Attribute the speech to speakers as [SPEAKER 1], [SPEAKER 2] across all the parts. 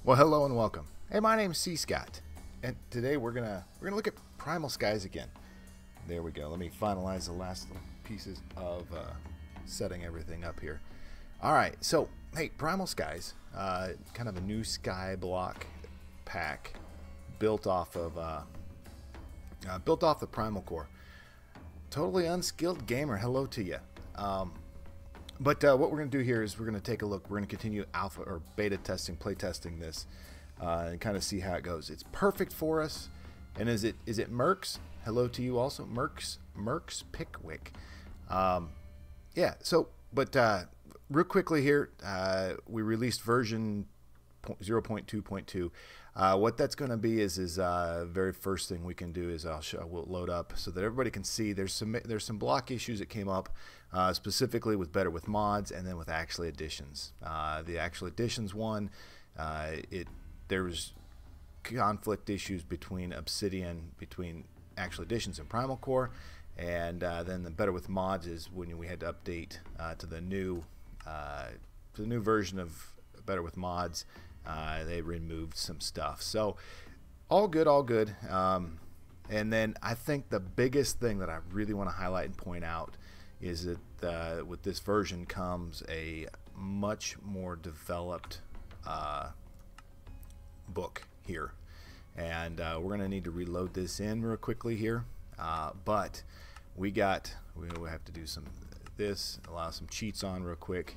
[SPEAKER 1] Well, hello and welcome. Hey, my name's cScot, and today we're gonna look at Primal Skies again. There we go. Let me finalize the last little pieces of setting everything up here. All right. So, hey, Primal Skies, kind of a new Skyblock pack built off of the PrimalCore. Totally unskilled gamer. Hello to you. But what we're going to do here is we're going to take a look. We're going to continue alpha or beta testing, play testing this, and kind of see how it goes. It's perfect for us. And is it Mercs? Hello to you also, Mercs Pickwick. Yeah. So, but real quickly here, we released version 0.2.2. What that's going to be is very first thing we can do is we'll load up so that everybody can see. There's some block issues that came up specifically with better with mods and then with actual additions. The actual additions one, there was conflict issues between actual additions and PrimalCore, and then the better with mods is when we had to update to the new version of better with mods. They removed some stuff, so all good. And then I think the biggest thing that I really want to highlight and point out is that with this version comes a much more developed book here, and we're going to need to reload this in real quickly here, but we have to do allow some cheats on real quick.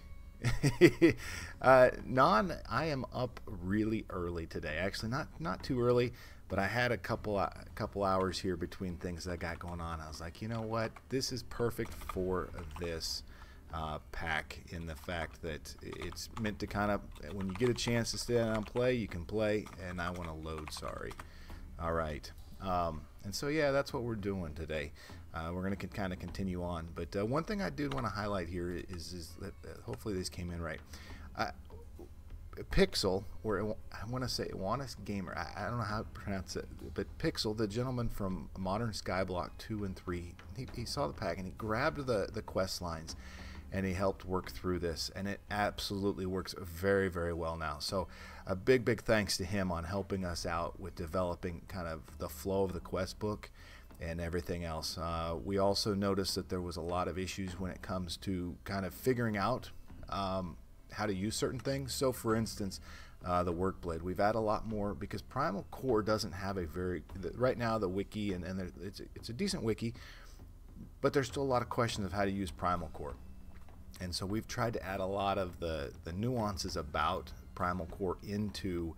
[SPEAKER 1] I am up really early today. Actually, not too early, but I had a couple hours here between things that I got going on. I was like, you know what, this is perfect for this pack, in the fact that it's meant to kind of, when you get a chance to sit down and play, you can play. And I want to load. Sorry. All right. And so yeah, that's what we're doing today. We're going to kind of continue on, but one thing I did want to highlight here is that hopefully this came in right. Pixel, or I want to say Wannis Gamer, I don't know how to pronounce it, but Pixel, the gentleman from Modern Skyblock 2 and 3, he saw the pack and he grabbed the quest lines and he helped work through this, and it absolutely works very, very well now. So a big thanks to him on helping us out with developing kind of the flow of the quest book and everything else. We also noticed that there was a lot of issues when it comes to kind of figuring out how to use certain things. So for instance, the work blade, we've added a lot more because PrimalCore doesn't have a right now the wiki, and it's a decent wiki, but there's still a lot of questions of how to use PrimalCore. And so we've tried to add a lot of the nuances about PrimalCore into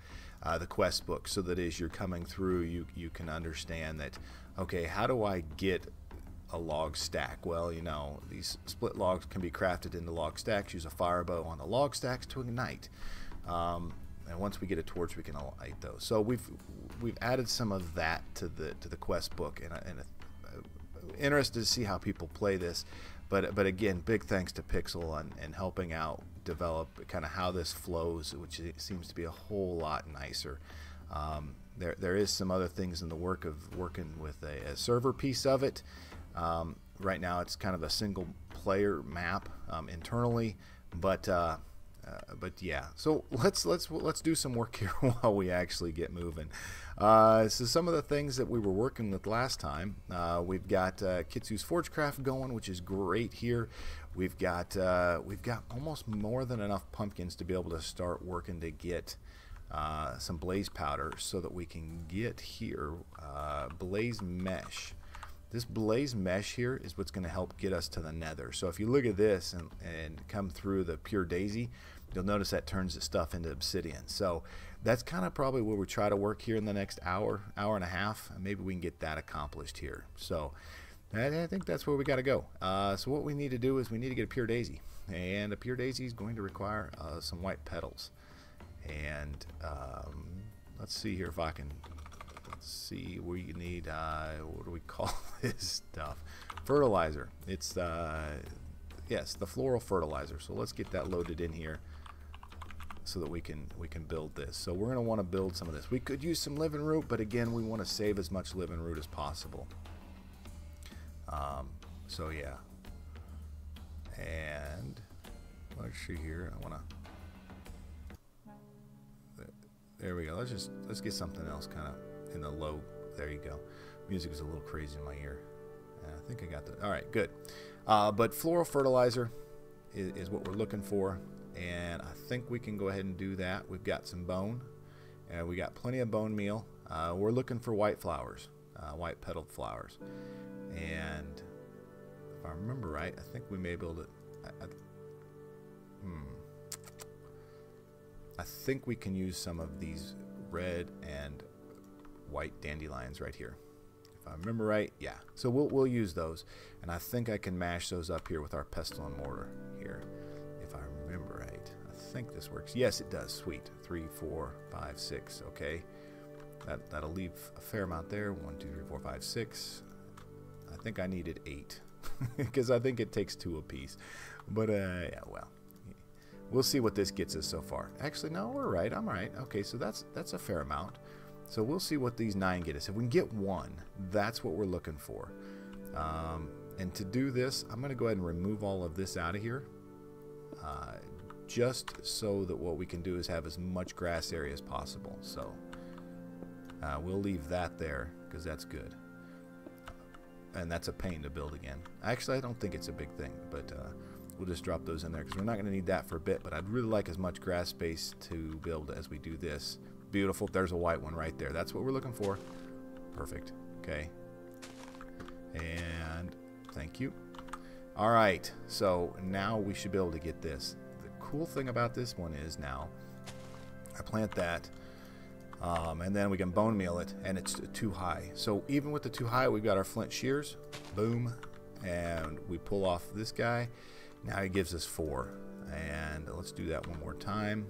[SPEAKER 1] the quest book, so that as you're coming through, you can understand that, okay, how do I get a log stack? Well, you know, these split logs can be crafted into log stacks. Use a fire bow on the log stacks to ignite. And once we get a torch, we can light those. So we've added some of that to the quest book, and interested to see how people play this. But again, big thanks to Pixel and helping out develop kind of how this flows, which seems to be a whole lot nicer. There is some other things in the work of working with a server piece of it. Right now, it's kind of a single player map internally, but yeah. So let's do some work here while we actually get moving. So some of the things that we were working with last time, we've got Kitsu's Forgecraft going, which is great here. We've got almost more than enough pumpkins to be able to start working to get some blaze powder, so that we can get here blaze mesh. This blaze mesh here is what's going to help get us to the nether. So if you look at this and come through the pure daisy, you'll notice that turns the stuff into obsidian. So that's kind of probably where we try to work here in the next hour and a half, and maybe we can get that accomplished here. So I think that's where we got to go. So what we need to do is we need to get a pure daisy, and a pure daisy is going to require some white petals. And let's see here if I can see where you need, what do we call this stuff? Fertilizer. It's yes, the floral fertilizer. So let's get that loaded in here so that we can build this. So we're going to want to build some of this. We could use some living root, but again, we want to save as much living root as possible. So yeah. And let's see here. I want to There we go. Let's get something else kind of in the low. There you go. Music is a little crazy in my ear. I think I got that. All right, good. But floral fertilizer is what we're looking for, and I think we can go ahead and do that. We've got some bone, and we got plenty of bone meal. We're looking for white flowers, white petaled flowers, and if I remember right, I think we may be able to. I think we can use some of these red and white dandelions right here. If I remember right, yeah. So we'll use those, and I think I can mash those up here with our pestle and mortar here. If I remember right, I think this works. Yes, it does. Sweet. 3, 4, 5, 6. Okay, that'll leave a fair amount there. 1, 2, 3, 4, 5, 6. I think I needed 8 because I think it takes 2 apiece. But yeah, well. We'll see what this gets us so far. Actually, no, we're right. I'm right. Okay, so that's a fair amount. So we'll see what these 9 get us. If we can get 1, that's what we're looking for. And to do this, I'm going to go ahead and remove all of this out of here, just so that what we can do is have as much grass area as possible. So we'll leave that there because that's good. And that's a pain to build again. Actually, I don't think it's a big thing, but we'll just drop those in there because we're not going to need that for a bit, but I'd really like as much grass space to build as we do this. Beautiful. There's a white one right there. That's what we're looking for. Perfect. Okay. And thank you. All right. So now we should be able to get this. The cool thing about this one is now I plant that, and then we can bone meal it, and it's too high. So even with the too high, we've got our flint shears. Boom. And we pull off this guy. Now it gives us 4, and let's do that one more time.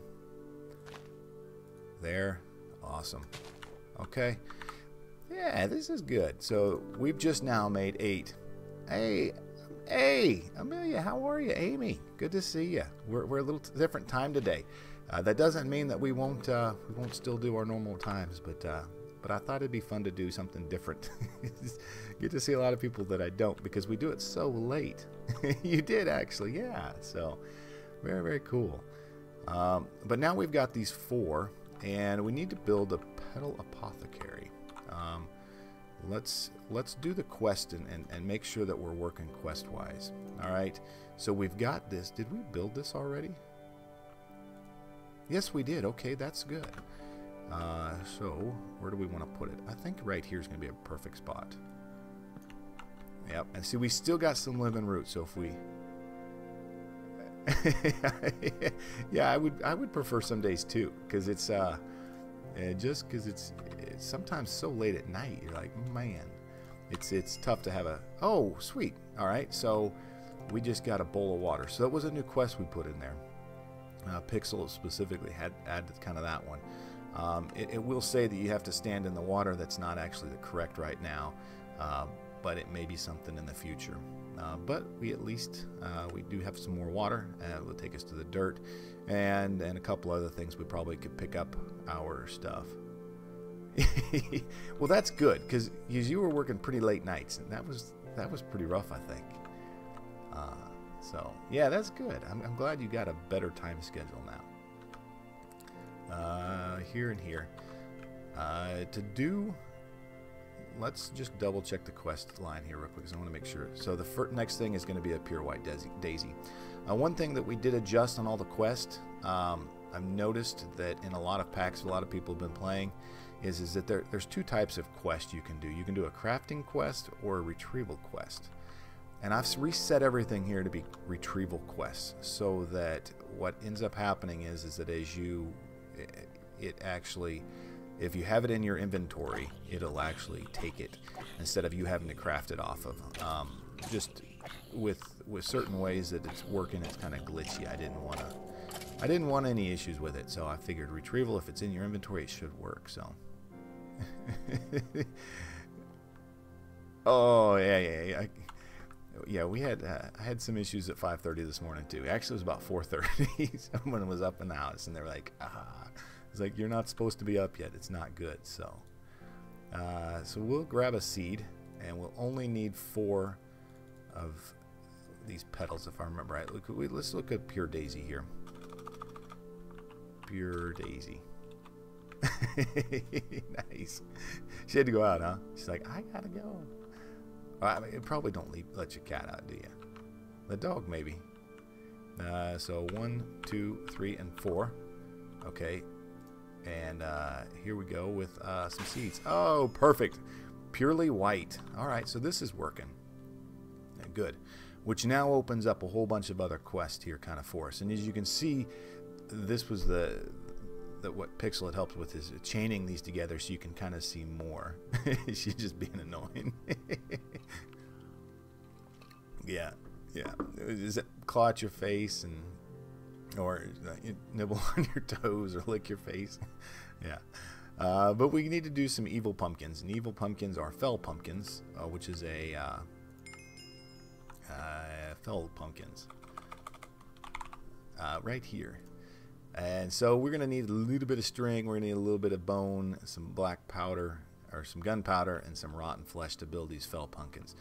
[SPEAKER 1] There. Awesome. Okay. Yeah, this is good. So we've just now made 8. Hey, Amelia, how are you? Amy, good to see you. We're a little different time today. That doesn't mean that we won't still do our normal times, but I thought it'd be fun to do something different. Get to see a lot of people that I don't, because we do it so late. You did, actually, yeah. So very, very cool. But now we've got these 4, and we need to build a petal apothecary. Let's do the quest and make sure that we're working quest-wise. All right. So we've got this. Did we build this already? Yes, we did. Okay, that's good. So where do we want to put it? I think right here is going to be a perfect spot. Yep. And see, we still got some living roots. So if we, yeah, I would prefer some days too, because it's just because it's sometimes so late at night. You're like, man, it's tough to have a. Oh, sweet. All right. So we just got a bowl of water. So that was a new quest we put in there. Pixel specifically had added kind of that one. It will say that you have to stand in the water. That's not actually the correct right now, but it may be something in the future. But we at least we do have some more water, and it will take us to the dirt, and a couple other things we probably could pick up our stuff. Well, that's good, because you were working pretty late nights, and that was pretty rough, I think. So yeah, that's good. I'm glad you got a better time schedule now. Here and here. To do, let's just double check the quest line here real quick, because I want to make sure. So the next thing is going to be a pure white daisy. One thing that we did adjust on all the quests, I've noticed that in a lot of packs, a lot of people have been playing, is that there's 2 types of quest you can do. You can do a crafting quest or a retrieval quest. And I've reset everything here to be retrieval quests, so that what ends up happening is that as it actually, if you have it in your inventory, it'll actually take it instead of you having to craft it off of. Just with certain ways that it's working, it's kind of glitchy. I didn't want any issues with it, so I figured retrieval, if it's in your inventory, it should work. So. Oh yeah. Yeah, we had I had some issues at 5:30 this morning too. Actually, it was about 4:30. Someone was up in the house, and they were like, it's like, you're not supposed to be up yet. It's not good. So, so we'll grab a seed, and we'll only need 4 of these petals, if I remember right. Let's look at pure daisy here. Pure daisy. Nice. She had to go out, huh? She's like, I gotta go. I mean, probably don't let your cat out, do you? The dog, maybe. So 1, 2, 3, and 4. Okay. And here we go with some seeds. Oh, perfect. Purely white. All right, so this is working. Good. Which now opens up a whole bunch of other quests here kind of for us. And as you can see, this was what Pixel had helped with, is chaining these together so you can kind of see more. She's just being annoying. Yeah. Does it claw at your face or nibble on your toes or lick your face? Yeah. But we need to do some evil pumpkins, and evil pumpkins are fell pumpkins, which is a fell pumpkins right here. And so we're going to need a little bit of string, we're going to need a little bit of bone, some black powder, or some gunpowder, and some rotten flesh to build these fell pumpkins.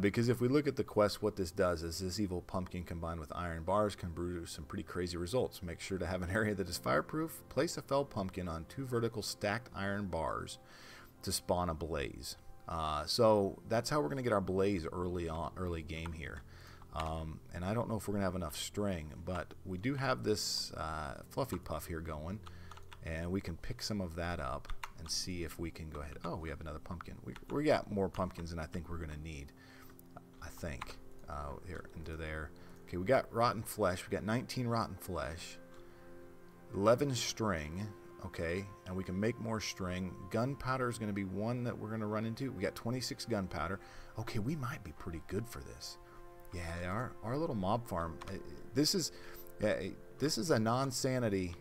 [SPEAKER 1] Because if we look at the quest, what this does is this evil pumpkin combined with iron bars can produce some pretty crazy results. Make sure to have an area that is fireproof. Place a fell pumpkin on 2 vertical stacked iron bars to spawn a blaze. So that's how we're going to get our blaze early game here. And I don't know if we're going to have enough string, but we do have this fluffy puff here going, and we can pick some of that up and see if we can go ahead. Oh, we have another pumpkin. We got more pumpkins than I think we're going to need. I think. Here, into there. Okay, we got rotten flesh. We got 19 rotten flesh. 11 string. Okay, and we can make more string. Gunpowder is going to be one that we're going to run into. We got 26 gunpowder. Okay, we might be pretty good for this. Yeah, our little mob farm. This is a non-sanity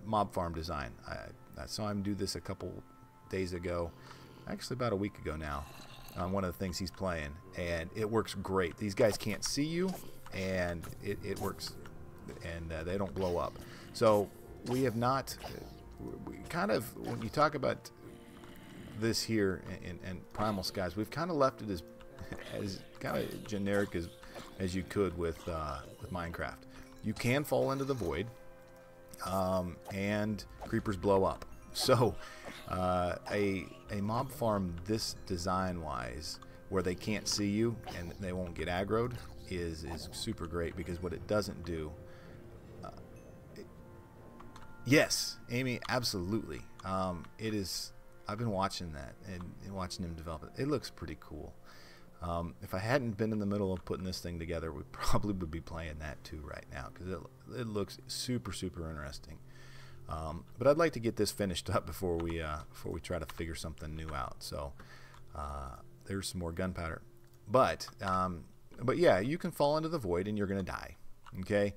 [SPEAKER 1] mob farm design. I saw him do this a couple days ago, actually about a week ago now, on one of the things he's playing, and it works great. These guys can't see you, and it works, and they don't blow up. So we have not. We kind of, when you talk about this here in Primal Skies, we've kind of left it as kind of generic as you could with Minecraft. You can fall into the void, and creepers blow up. So a mob farm this design wise, where they can't see you and they won't get aggroed, is super great, because what it doesn't do. Yes, Amy, absolutely. It is. I've been watching that and watching him develop it. It looks pretty cool. If I hadn't been in the middle of putting this thing together, we probably would be playing that too right now, because it looks super interesting. But I'd like to get this finished up before we try to figure something new out. So there's some more gunpowder. But yeah, you can fall into the void and you're gonna die. Okay.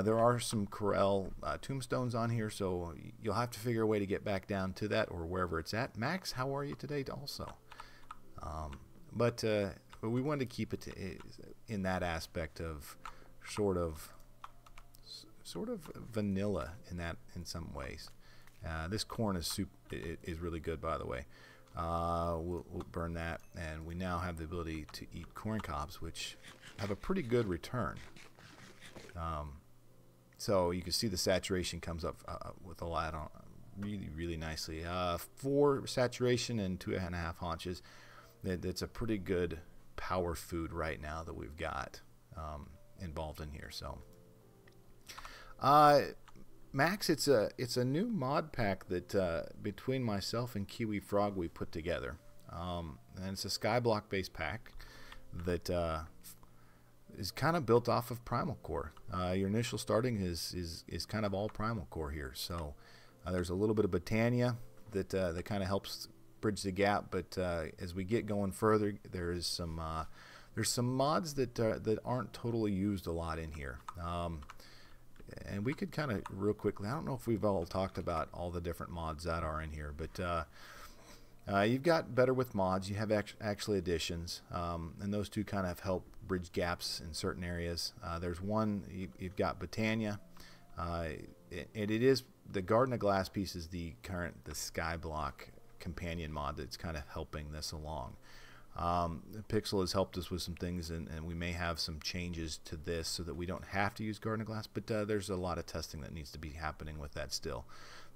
[SPEAKER 1] There are some Corel tombstones on here, so you'll have to figure a way to get back down to that or wherever it's at. Max, how are you today also? But we wanted to keep it in that aspect of sort of vanilla in some ways. This corn is really good, by the way. We'll burn that, and we now have the ability to eat corn cobs, which have a pretty good return. So you can see the saturation comes up with a lot on really nicely. 4 saturation and 2.5 haunches. That's a pretty good power food right now that we've got involved in here. So Max, it's a new mod pack that between myself and Kiwi Frog we put together, and it's a Skyblock based pack that is kind of built off of PrimalCore. Your initial starting is kind of all PrimalCore here. So there's a little bit of Botania that kind of helps bridge the gap, but as we get going further, there's some mods that aren't totally used a lot in here. And we could kind of real quickly, I don't know if we've all talked about all the different mods that are in here, but you've got Better with Mods, you have actually additions, and those two kind of help bridge gaps in certain areas. There's one, you've got Botania, and it is the Garden of Glass piece is the Skyblock companion mod that's kind of helping this along. Pixel has helped us with some things, and we may have some changes to this so that we don't have to use garden glass, but there's a lot of testing that needs to be happening with that still.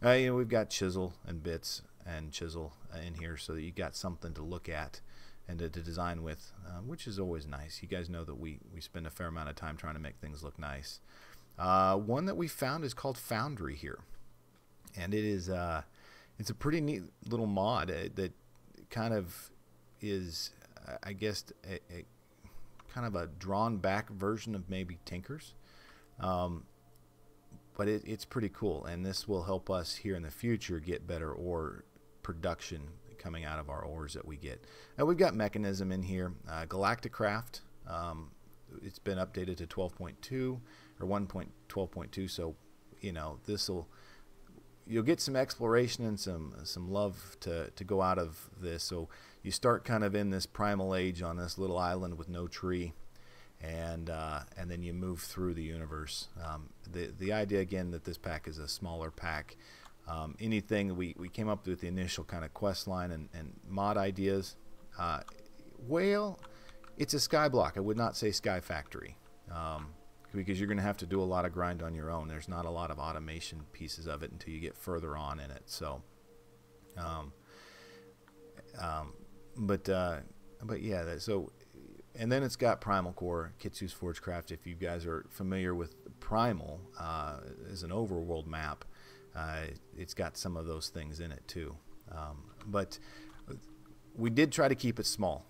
[SPEAKER 1] You know, we've got chisel and bits and chisel in here so that you got something to look at and to design with, which is always nice. You guys know that we spend a fair amount of time trying to make things look nice. One that we found is called Foundry here, and it is it's a pretty neat little mod that kind of is, I guess, a kind of a drawn back version of maybe Tinker's, but it's pretty cool, and this will help us here in the future get better ore production coming out of our ores that we get. Now we've got mechanism in here, Galacticraft. It's been updated to 12.2 or 1.12.2, so you know you'll get some exploration and some love to go out of this. So you start kind of in this primal age on this little island with no tree, and then you move through the universe. The idea again that this pack is a smaller pack. Anything we came up with the initial kind of quest line and mod ideas. Well, it's a Skyblock. I would not say Sky Factory, because you're going to have to do a lot of grind on your own. There's not a lot of automation pieces of it until you get further on in it. So, but yeah. So, and then it's got PrimalCore, Kitsu's Forgecraft. If you guys are familiar with Primal as an overworld map, it's got some of those things in it too. But we did try to keep it small.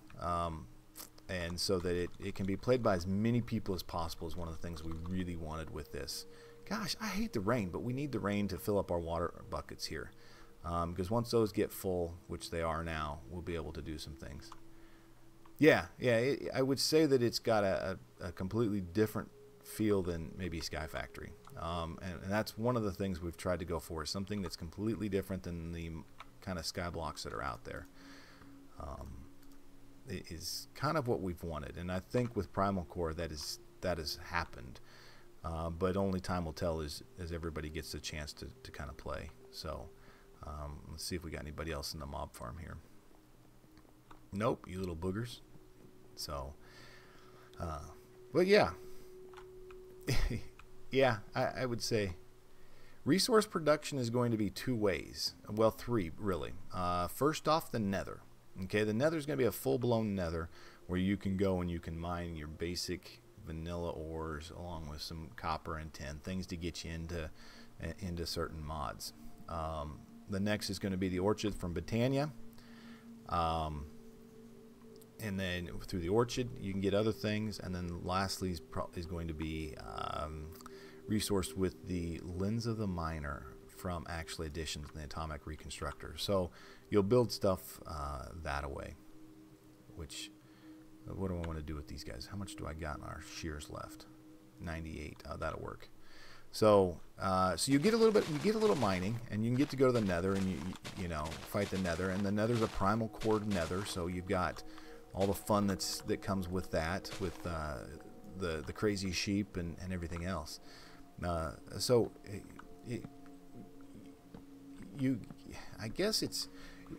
[SPEAKER 1] And so that it can be played by as many people as possible is one of the things we really wanted with this. Gosh, I hate the rain, but we need the rain to fill up our water buckets here. Because once those get full, which they are now, we'll be able to do some things. Yeah, I would say that it's got a completely different feel than maybe Sky Factory. And that's one of the things we've tried to go for, is something that's completely different than the kind of Skyblocks that are out there. It is kind of what we've wanted, and I think with PrimalCore that has happened, but only time will tell as everybody gets a chance to kind of play. So let's see if we got anybody else in the mob farm here. Nope, you little boogers. So but yeah. Yeah, I would say resource production is going to be two ways. Well, three really. First off, the nether. Okay, the nether is going to be a full-blown nether where you can go and you can mine your basic vanilla ores along with some copper and tin, things to get you into certain mods. The next is going to be the orchard from Botania. And then through the orchard you can get other things, and then lastly is going to be resourced with the Lens of the Miner from actually additions in the Atomic Reconstructor. So you'll build stuff that way. Which, what do I want to do with these guys? How much do I got in our shears left? 98. That'll work. So so you get a little bit, you get a little mining, and you can get to go to the nether, and you know, fight the nether. And the nether's a primal core nether, so you've got all the fun that comes with that, with the crazy sheep and everything else. So I guess it's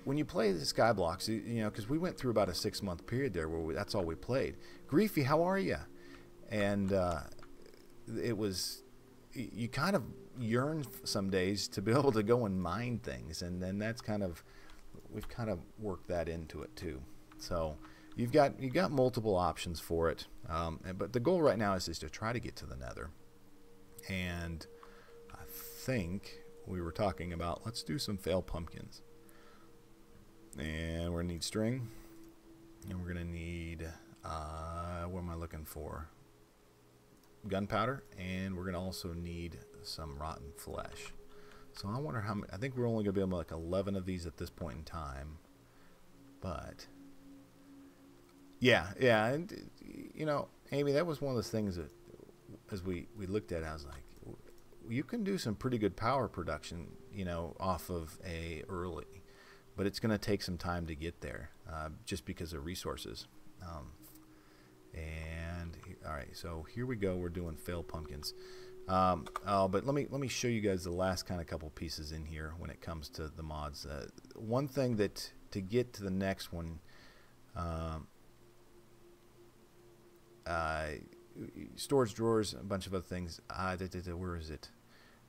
[SPEAKER 1] when you play the Skyblocks, you know, because we went through about a 6-month period there where that's all we played. Griefy, how are you? And it was, you kind of yearn some days to be able to go and mine things, and then that's kind of, we've kind of worked that into it too. So you've got multiple options for it, but the goal right now is to try to get to the nether. And I think we were talking about, let's do some fail pumpkins, and we're gonna need string, and we're gonna need what am I looking for? Gunpowder, and we're gonna also need some rotten flesh. So I wonder how many. I think we're only gonna be able to like 11 of these at this point in time, but yeah, and you know, Amy, that was one of those things that as we looked at it, I was like, you can do some pretty good power production, you know, off of a early, but it's going to take some time to get there, just because of resources. And all right, so here we go. We're doing failed pumpkins. But let me show you guys the last kind of couple pieces in here when it comes to the mods. One thing that to get to the next one, Storage drawers, a bunch of other things. Where is it?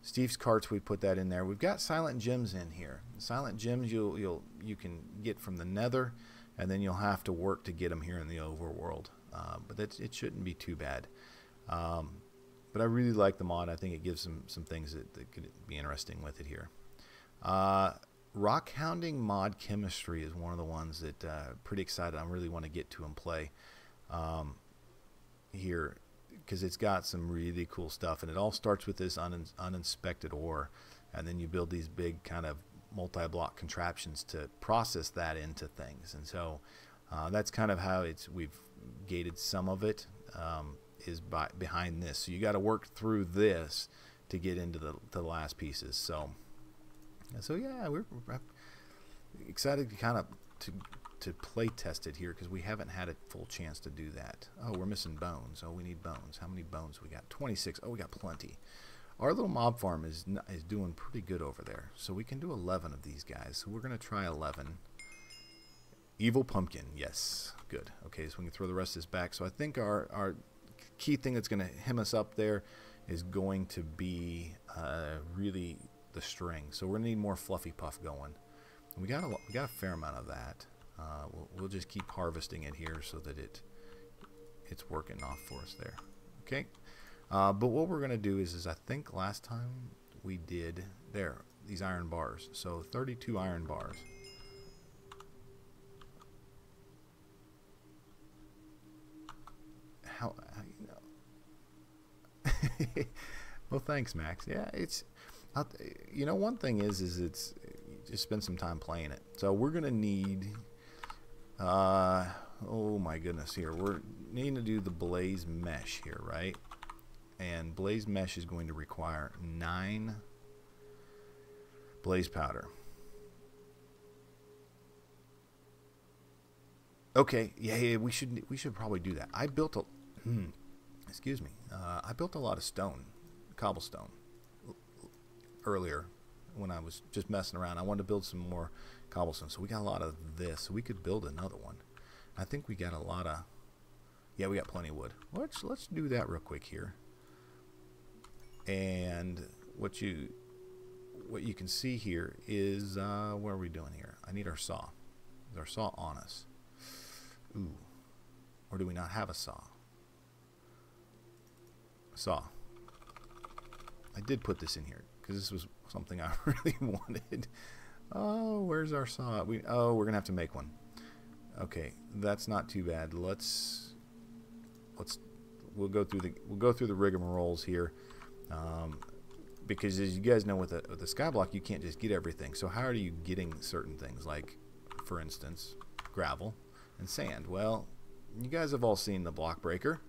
[SPEAKER 1] Steve's carts, we put that in there. We've got silent gems in here. Silent gems you can get from the Nether, and then you'll have to work to get them here in the overworld. But it shouldn't be too bad. But I really like the mod. I think it gives some things that could be interesting with it here. Rock Hounding Mod Chemistry is one of the ones that pretty excited. I really want to get to and play here, because it's got some really cool stuff, and it all starts with this uninspected ore, and then you build these big kind of multi-block contraptions to process that into things. And so that's kind of how we've gated some of it, is behind this. So you got to work through this to get into the last pieces. So yeah, we're excited to kind of to play test it here, because we haven't had a full chance to do that. Oh, we're missing bones. Oh, we need bones. How many bones we got? 26. Oh, we got plenty. Our little mob farm is doing pretty good over there. So we can do 11 of these guys. So we're going to try 11. Evil pumpkin. Yes. Good. Okay, so we can throw the rest of this back. So I think our key thing that's going to hem us up there is going to be really the string. So we're going to need more fluffy puff going. And we got a fair amount of that. We'll just keep harvesting it here so that it's working off for us there. Okay. But what we're going to do is I think last time we did these iron bars. So 32 iron bars. How you know? Well, thanks, Max. Yeah, one thing is it's just spend some time playing it. So we're gonna need oh my goodness, here we're needing to do the blaze mesh here, right? And blaze mesh is going to require 9 blaze powder. Okay, yeah, we should probably do that. I built excuse me, I built a lot of stone, cobblestone earlier when I was just messing around. I wanted to build some more cobblestone, so we got a lot of this. So we could build another one. I think we got a lot of, yeah, we got plenty of wood. Let's do that real quick here. And what you can see here is what are we doing here? I need our saw. Is our saw on us? Ooh, or do we not have a saw? Saw. I did put this in here because this was something I really wanted. Oh, where's our saw? We're gonna have to make one. Okay, that's not too bad. We'll go through the rigmaroles here, because as you guys know, with the Skyblock, you can't just get everything. So how are you getting certain things, like for instance gravel and sand? Well, you guys have all seen the block breaker.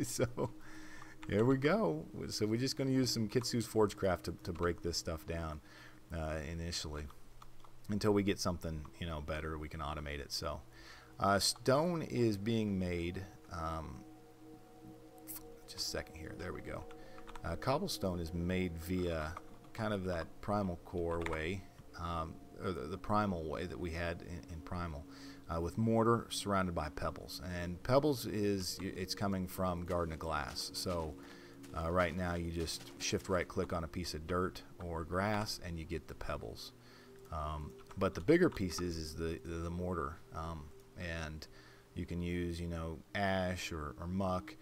[SPEAKER 1] So here we go. So we're just going to use some Kitsu's Forgecraft to break this stuff down initially, until we get something better. We can automate it. So stone is being made. Just a second here. There we go. Cobblestone is made via kind of that PrimalCore way, or the primal way that we had in Primal, with mortar surrounded by pebbles. And pebbles it's coming from Garden of Glass. So right now you just shift right click on a piece of dirt or grass and you get the pebbles. But the bigger pieces is the mortar, and you can use ash or muck.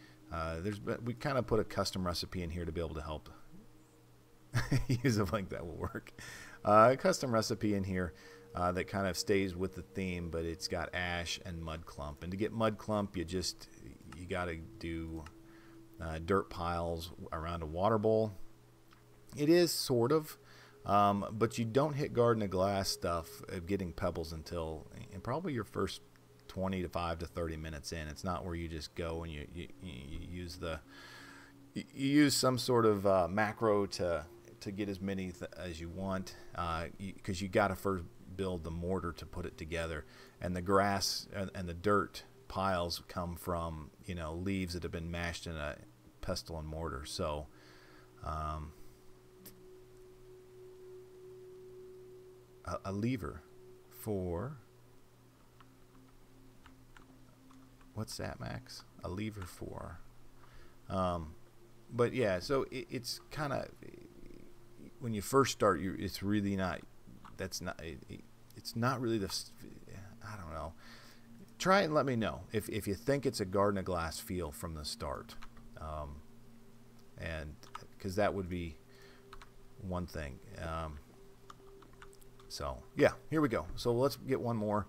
[SPEAKER 1] We kind of put a custom recipe in here to be able to help use a link that will work. A custom recipe in here that kind of stays with the theme, but it's got ash and mud clump. And to get mud clump, you got to do dirt piles around a water bowl. It is sort of, but you don't hit Garden of Glass stuff of getting pebbles until probably your first 25 to 30 minutes in. It's not where you just go and you use some sort of macro to get as many as you want, because you got to first build the mortar to put it together, and the grass and the dirt piles come from leaves that have been mashed in a pestle and mortar. So a lever for what's that, Max? A lever 4. But yeah, so it's kind of, when you first start, it's really not, that's not, it's not really the, I don't know. Try it and let me know if you think it's a Garden of Glass feel from the start. And because that would be one thing. So yeah, here we go. So let's get one more,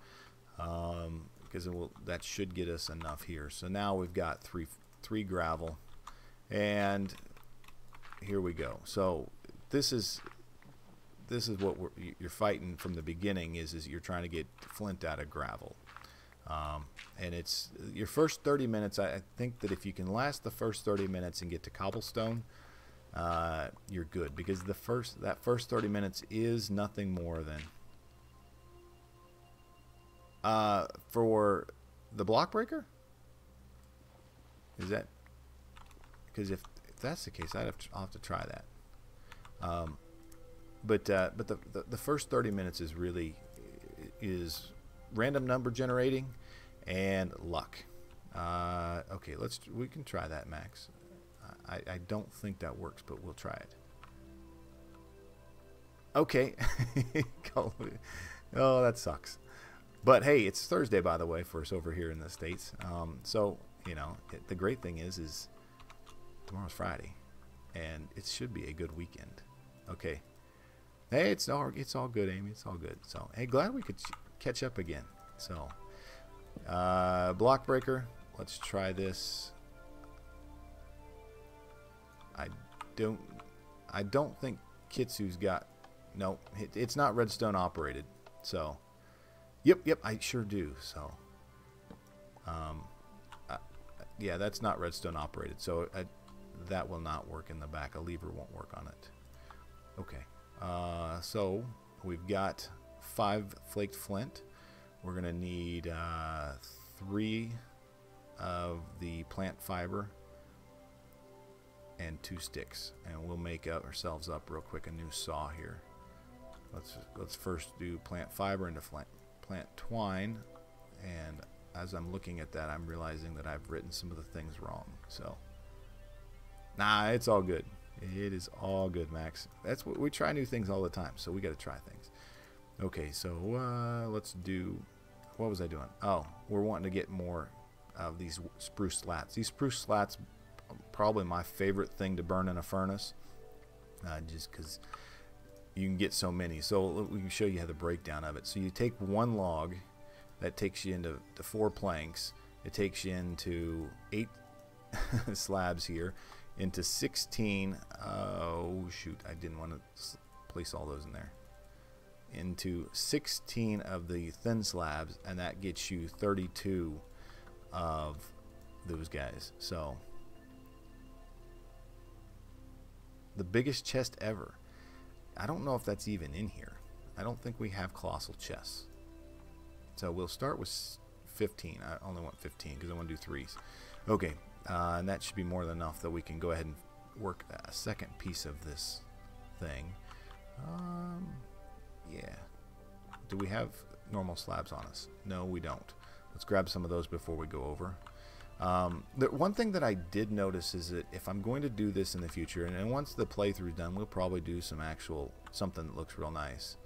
[SPEAKER 1] because that should get us enough here. So now we've got three gravel, and here we go. So this is what you're fighting from the beginning, is you're trying to get flint out of gravel. And it's your first 30 minutes. I think that if you can last the first 30 minutes and get to cobblestone, you're good, because that first 30 minutes is nothing more than for the block breaker. Is that, because if that's the case, I'll have to try that. But the first 30 minutes is really is random number generating and luck. Okay, we can try that, Max. I don't think that works, but we'll try it. Okay. Oh, that sucks. But hey, it's Thursday, by the way, for us over here in the States. So, you know, the great thing is tomorrow's Friday, and it should be a good weekend. Okay. Hey, it's all good, Amy. It's all good. So, hey, glad we could catch up again. So, block breaker. Let's try this. I don't think Kitsu's got. No, it's not redstone operated. So, yep, I sure do. So, yeah, that's not redstone operated. So that will not work in the back. A lever won't work on it. Okay. So we've got 5 flaked flint. We're gonna need 3 of the plant fiber and 2 sticks, and we'll make ourselves up real quick a new saw here. Let's first do plant fiber into plant twine, and as I'm looking at that, I'm realizing that I've written some of the things wrong. So, nah, it's all good. It is all good, Max. That's what we try, new things all the time, so we got to try things. Okay, so let's do. What was I doing? Oh, we're wanting to get more of these spruce slats. These spruce slats are probably my favorite thing to burn in a furnace, just because you can get so many. So we can show you how the breakdown of it. So you take one log, that takes you into 4 planks. It takes you into 8 slabs here, into 16. Oh shoot, I didn't want to place all those in there. Into 16 of the thin slabs, and that gets you 32 of those guys. So the biggest chest ever. I don't know if that's even in here. I don't think we have colossal chests. So we'll start with 15. I only want 15 because I want to do 3s. Okay, and that should be more than enough that we can go ahead and work a second piece of this thing. Yeah. Do we have normal slabs on us? No, we don't. Let's grab some of those before we go over. The one thing that I did notice is that if I'm going to do this in the future, and once the playthrough is done, we'll probably do something that looks real nice.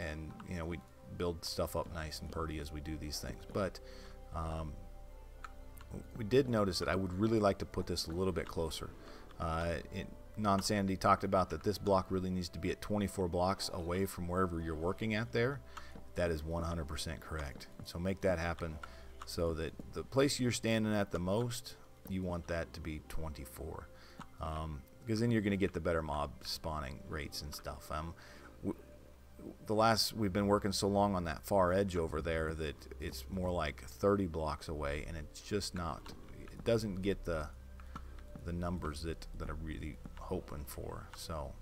[SPEAKER 1] And you know, we build stuff up nice and pretty as we do these things. But we did notice that I would really like to put this a little bit closer. Non-Sanity talked about that this block really needs to be at 24 blocks away from wherever you're working at there. That is 100% correct. So make that happen so that the place you're standing at the most, you want that to be 24. Because then you're going to get the better mob spawning rates and stuff. We've been working so long on that far edge over there that it's more like 30 blocks away, and it's just not, it doesn't get the numbers that I'm really hoping for. So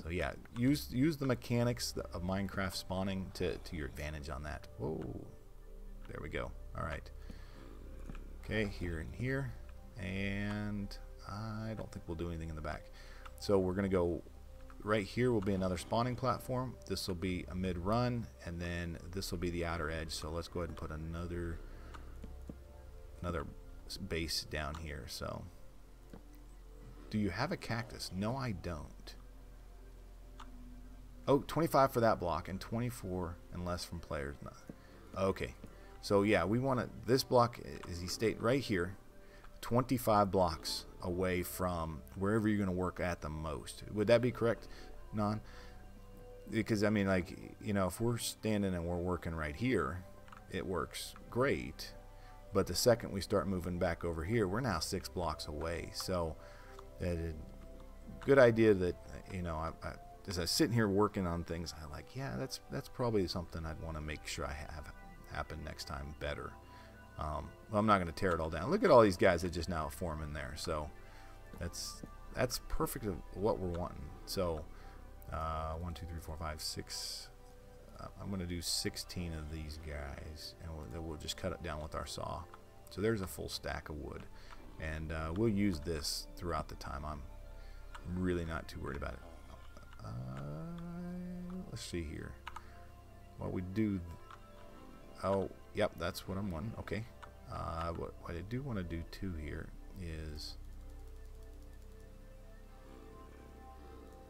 [SPEAKER 1] yeah, use the mechanics of Minecraft spawning to your advantage on that. Whoa, there we go. All right, okay, here and here, and I don't think we'll do anything in the back. So we're gonna go right here will be another spawning platform. This will be a mid-run, and then this will be the outer edge. So let's go ahead and put another base down here. So, do you have a cactus? No, I don't. Oh, 25 for that block and 24 and less from players. No. Okay, so yeah, we want to. This block is he state right here, 25 blocks away from wherever you're going to work at the most. Would that be correct, Non? Because I mean, like, you know, if we're standing and we're working right here, it works great. But the second we start moving back over here, we're now 6 blocks away. So, good idea that, you know, as I was sitting here working on things, I like, yeah, that's probably something I'd want to make sure I have happen next time better. Well, I'm not going to tear it all down. Look at all these guys that just now form in there. So that's perfect of what we're wanting. So 1, 2, 3, 4, 5, 6. I'm going to do 16 of these guys, and we'll just cut it down with our saw. So there's a full stack of wood, and we'll use this throughout the time. I'm really not too worried about it. Let's see here. What we do. Oh, yep, that's what I'm wanting. Okay. What I do want to do too here is,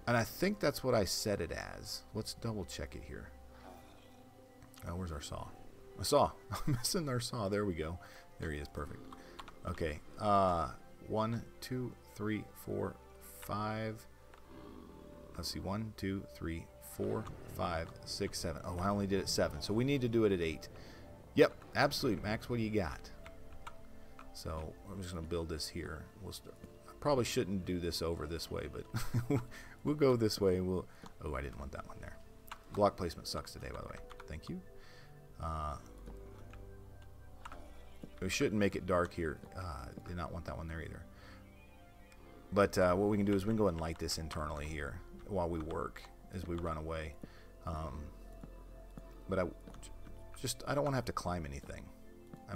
[SPEAKER 1] and I think that's what I set it as. Let's double check it here. Where's our saw? A saw. I'm missing our saw. There we go. There he is. Perfect. Okay. 1, 2, 3, 4, 5. Let's see. 1, 2, 3, 4, 5, 6, 7. Oh, I only did it 7. So we need to do it at 8. Yep. Absolutely. Max, what do you got? So I'm just going to build this here. I probably shouldn't do this over this way, but we'll go this way. Oh, I didn't want that one there. Block placement sucks today, by the way. Thank you. We shouldn't make it dark here. Did not want that one there either. But what we can do is we can go and light this internally here while we work as we run away. But I don't want to have to climb anything.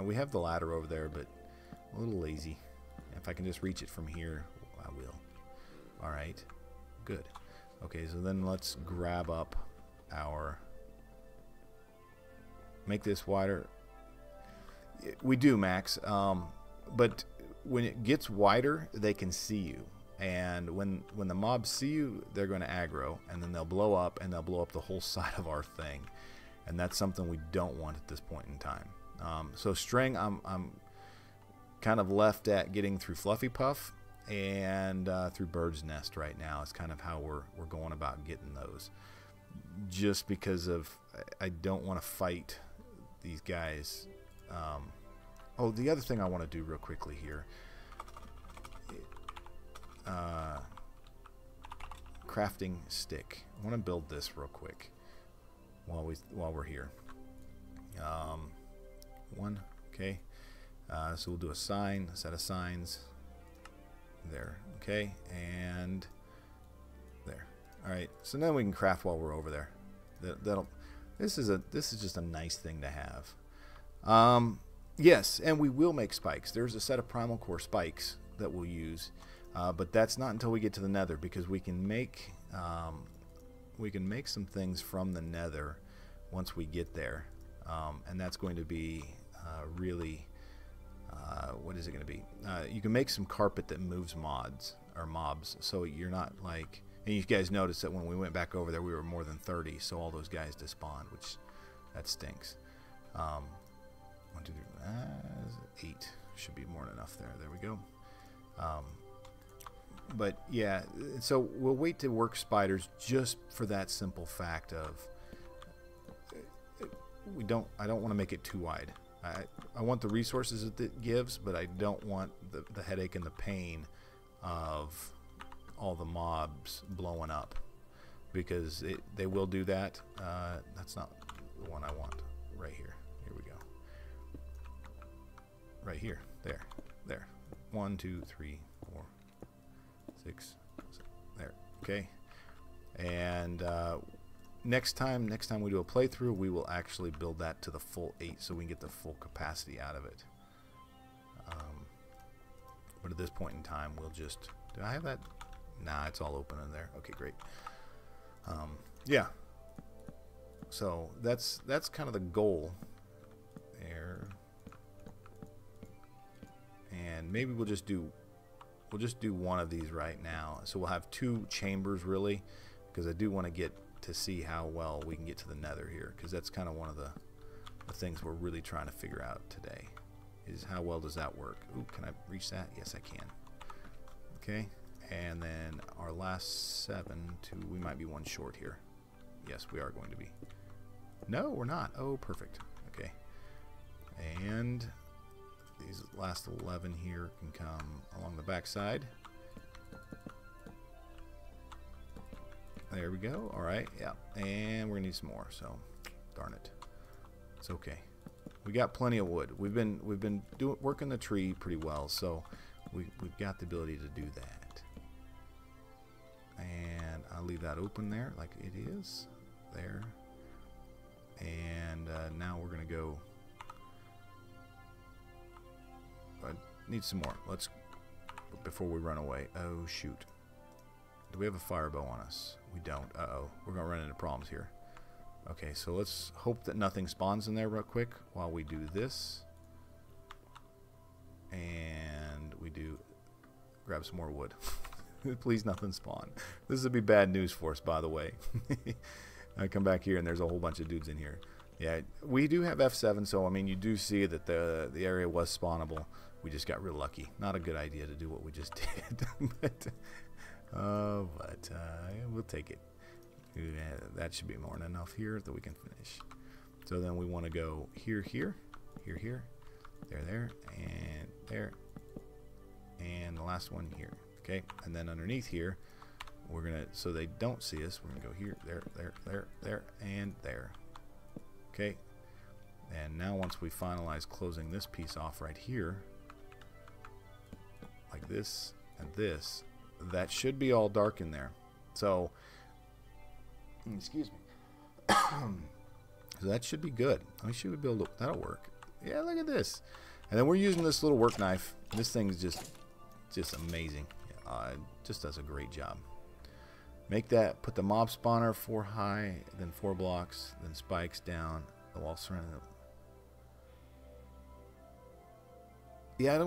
[SPEAKER 1] We have the ladder over there, but a little lazy. If I can just reach it from here, I will. All right, good. Okay, so then let's grab up our. Make this wider. We do, Max. But when it gets wider, they can see you. And when the mobs see you, they're going to aggro, and then they'll blow up, and they'll blow up the whole side of our thing. And that's something we don't want at this point in time. So string, I'm kind of left at getting through Fluffy Puff and through Bird's Nest right now. It's kind of how we're going about getting those. Just because of I don't want to fight these guys. Oh, the other thing I want to do real quickly here. Crafting stick. I want to build this real quick while we're here. One, okay. So we'll do a sign, a set of signs. There, okay, and there. All right. So then we can craft while we're over there. This is just a nice thing to have. Yes, and we will make spikes. There's a set of PrimalCore spikes that we'll use, but that's not until we get to the Nether, because we can make some things from the Nether once we get there, and that's going to be really. What is it going to be? You can make some carpet that moves mobs, so you're not like. And you guys noticed that when we went back over there, we were more than 30, so all those guys despawned, which that stinks. 1, 2, 3, 8 should be more than enough there. There we go. But yeah, so we'll wait to work spiders just for that simple fact of I don't want to make it too wide. I want the resources that it gives, but I don't want the headache and the pain of all the mobs blowing up, because they will do that. That's not the one I want. Right here. Here we go. Right here. There. 1, 2, 3, 4, 6. There. Okay. And next time we do a playthrough, we will actually build that to the full 8, so we can get the full capacity out of it. But at this point in time, we'll just. Do I have that? Nah, it's all open in there. Okay, great. Yeah. So that's kind of the goal there. And maybe we'll just do one of these right now. So we'll have 2 chambers really, because I do want to get to see how well we can get to the nether here, because that's kind of one of the things we're really trying to figure out today, is how well does that work. Ooh, can I reach that? Yes, I can. Okay, and then our last 7 we might be 1 short here. Yes, we are going to be. No, we're not. Oh, perfect. Okay, and these last 11 here can come along the back side. There we go. All right, yeah, and we're gonna need some more. So, darn it, it's okay. We got plenty of wood. We've been working the tree pretty well, so we've got the ability to do that. And I'll leave that open there, like it is there. And now we're gonna go. I need some more. Let's before we run away. Oh shoot. Do we have a fire bow on us? We don't. Uh-oh. We're going to run into problems here. Okay, so let's hope that nothing spawns in there real quick while we do this. And we do grab some more wood. Please nothing spawn. This would be bad news for us, by the way. I come back here and there's a whole bunch of dudes in here. Yeah, we do have F7, so I mean you do see that the area was spawnable. We just got real lucky. Not a good idea to do what we just did. but we'll take it. Yeah, that should be more than enough here that we can finish. So then we want to go here, here, here, here, there, and there, and the last one here. Okay, and then underneath here, we're gonna, so they don't see us, we're gonna go here, there, and there. Okay, and now once we finalize closing this piece off right here, like this and this, that should be all dark in there. So, excuse me. So that should be good. We should be able to, that'll work. Yeah, look at this. And then we're using this little work knife. This thing's just amazing. It just does a great job. Make that, put the mob spawner 4 high, then 4 blocks, then spikes down, the wall surrounding it. Yeah,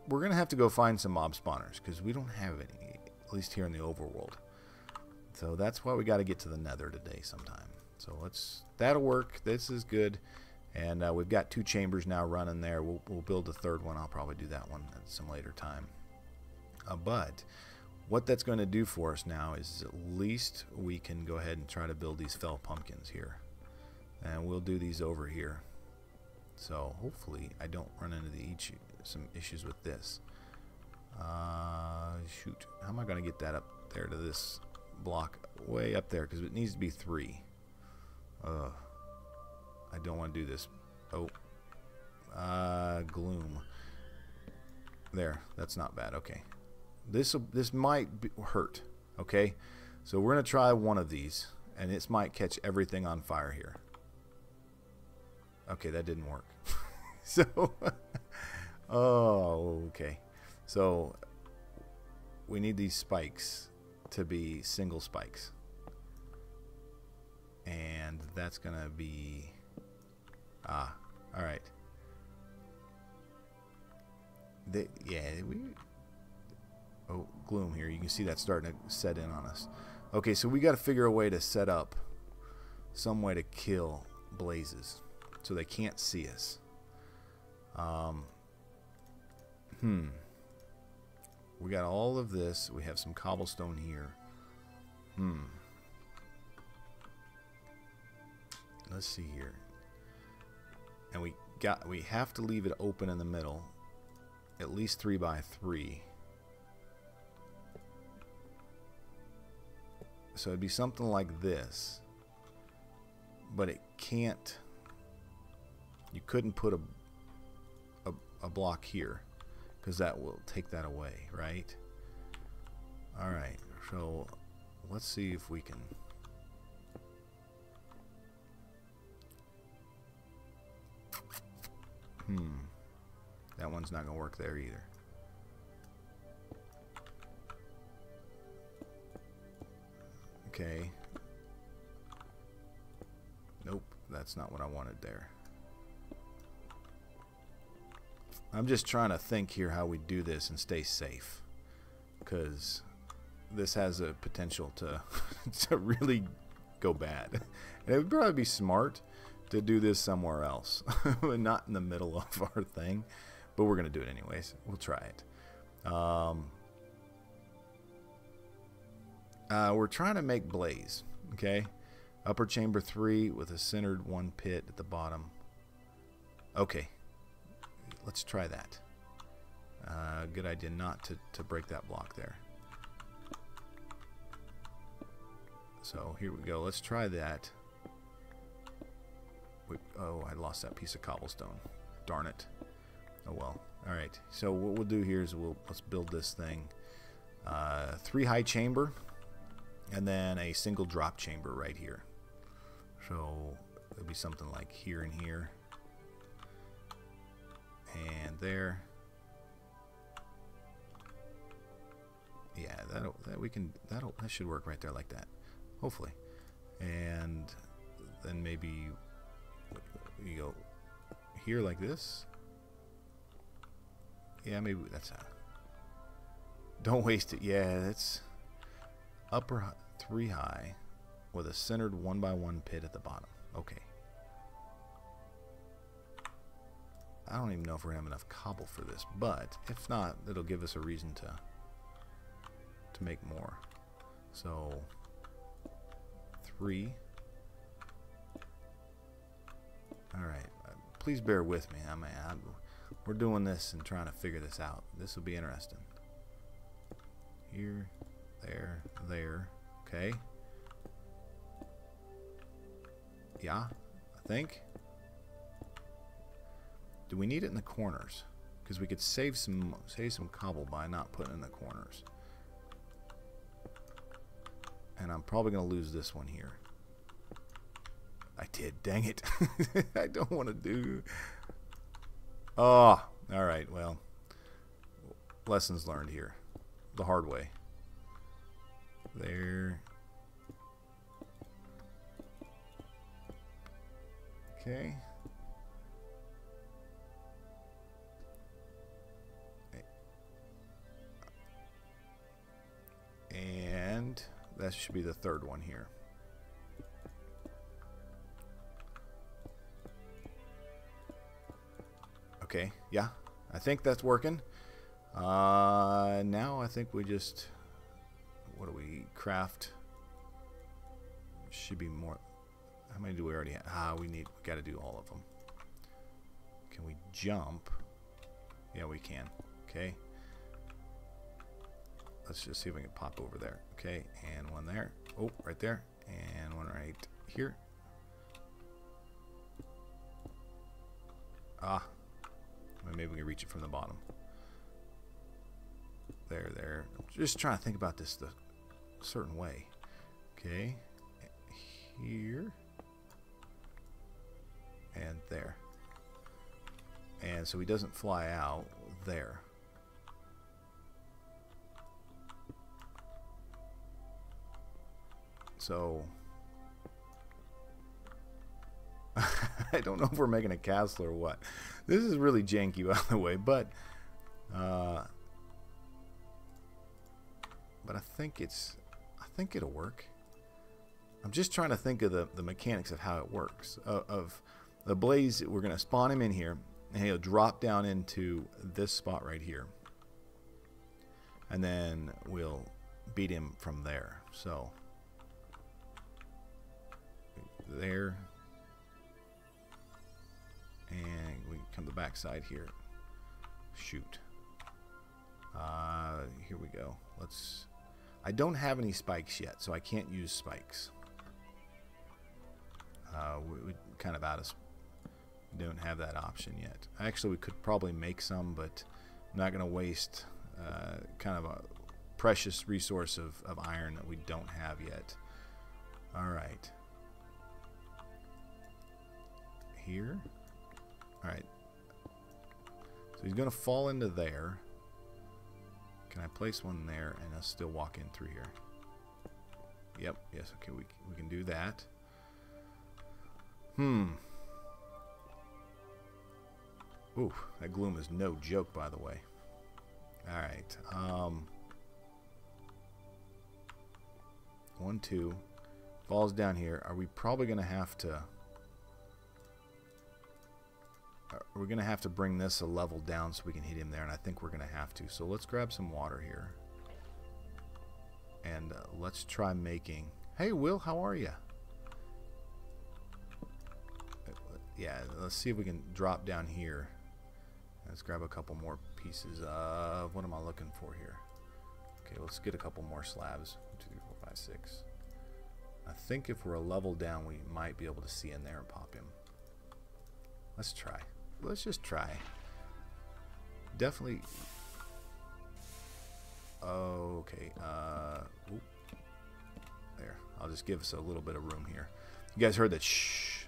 [SPEAKER 1] we're going to have to go find some mob spawners because we don't have any, at least here in the overworld. So that's why we got to get to the nether today sometime. So that'll work. This is good. And we've got 2 chambers now running there. We'll build a 3rd one. I'll probably do that one at some later time. But what that's going to do for us now is at least we can go ahead and try to build these fell pumpkins here. And we'll do these over here. So hopefully I don't run into some issues with this. Shoot. How am I going to get that up there to this block way up there? Because it needs to be 3. I don't want to do this. Oh. Gloom. There. That's not bad. Okay. This might hurt. Okay. So we're going to try one of these. And this might catch everything on fire here. Okay, that didn't work. So, oh, okay. So, we need these spikes to be single spikes. And that's going to be... Ah, all right. Oh, gloom here. You can see that starting to set in on us. Okay, so we got to figure a way to set up some way to kill blazes so they can't see us. We got all of this. We have some cobblestone here. Let's see here. And we have to leave it open in the middle, at least 3 by 3. So it'd be something like this, but it can't. You couldn't put a block here because that will take that away, right? All right. So let's see if we can. That one's not going to work there either. Okay. that's not what I wanted there. I'm just trying to think here how we do this and stay safe, because this has a potential to to really go bad. And it would probably be smart to do this somewhere else, not in the middle of our thing, but we're gonna do it anyways. We'll try it. We're trying to make blaze. Okay, upper chamber 3 with a centered 1 pit at the bottom. Okay, let's try that. Good idea not to break that block there. So here we go. Let's try that. Oh, I lost that piece of cobblestone. Darn it. Oh well. All right. So what we'll do here is let's build this thing. 3 high chamber, and then a single drop chamber right here. So it'll be something like here and here, and there. Yeah, that should work right there like that. Hopefully. And then maybe you go here like this. Yeah, maybe that's how. Don't waste it. Yeah, that's upper 3 high with a centered 1 by 1 pit at the bottom. Okay. I don't even know if we're gonna have enough cobble for this, but if not, it'll give us a reason to make more. So 3. Alright, please bear with me. We're doing this and trying to figure this out. This will be interesting. Here, there. Okay. Yeah, I think. Do we need it in the corners? Because we could save some cobble by not putting it in the corners. And I'm probably going to lose this one here. I did. Dang it. I don't want to do... Oh, alright. Well, lessons learned here. The hard way. There. Okay. And that should be the third one here. Okay, yeah, I think that's working. Now I think we just, what do we craft? Should be more. How many do we already have? We got to do all of them. Can we jump? Yeah, we can. Okay. Let's just see if we can pop over there. Okay, and one there. Oh, right there. And one right here. Ah. Maybe we can reach it from the bottom. There. Just trying to think about this the certain way. Okay. Here. And there. And so he doesn't fly out there. So I don't know if we're making a castle or what. This is really janky, by the way, but I think it'll work. I'm just trying to think of the mechanics of how it works. Of the blaze, we're going to spawn him in here, and he'll drop down into this spot right here, and then we'll beat him from there. So there. And we come to the back side here. Shoot. Here we go. I don't have any spikes yet, so I can't use spikes. We kind of we don't have that option yet. Actually, we could probably make some, but I'm not going to waste kind of a precious resource of iron that we don't have yet. All right. Here. Alright. So he's going to fall into there. Can I place one there and I'll still walk in through here? Yep. Yes. Okay. We can do that. Ooh, that gloom is no joke, by the way. Alright. 1, 2. Falls down here. Are we probably going to have to... We're going to have to bring this a level down so we can hit him there, and I think we're going to have to. So let's grab some water here. And let's try making... Hey, Will, how are you? Yeah, let's see if we can drop down here. Let's grab a couple more pieces of... What am I looking for here? Okay, let's get a couple more slabs. 1, 2, 3, 4, 5, 6. I think if we're a level down, we might be able to see in there and pop him. Let's try. Let's just try. Definitely... Okay. Oop. There. I'll just give us a little bit of room here. You guys heard that shh.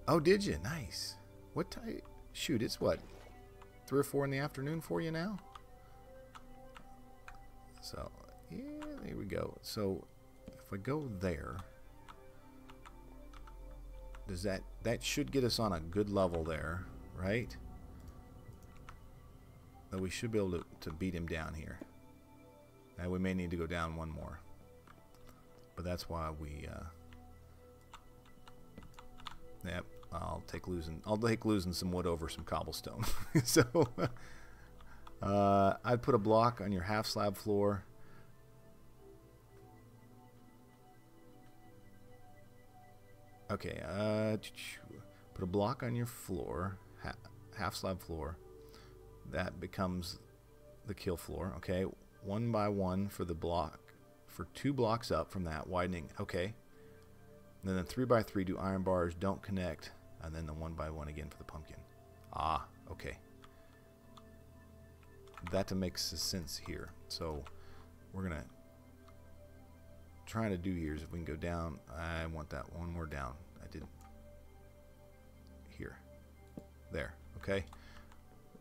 [SPEAKER 1] Oh, did you? Nice. What time? Shoot, it's what? 3 or 4 in the afternoon for you now? So, yeah, there we go. So, if I go there, does that should get us on a good level there, right? That we should be able to beat him down here. And we may need to go down one more. But that's why we yep, I'll take losing some wood over some cobblestone. So I'd put a block on your half slab floor. Okay, put a block on your floor, half slab floor. That becomes the kill floor. Okay, 1 by 1 for the block, for 2 blocks up from that, widening. Okay, and then 3 by 3 do iron bars, don't connect, and then the 1 by 1 again for the pumpkin. Ah, okay. That makes sense here. So we're gonna trying to do here is if we can go down. I want that one more down. I didn't. Here, there. Okay.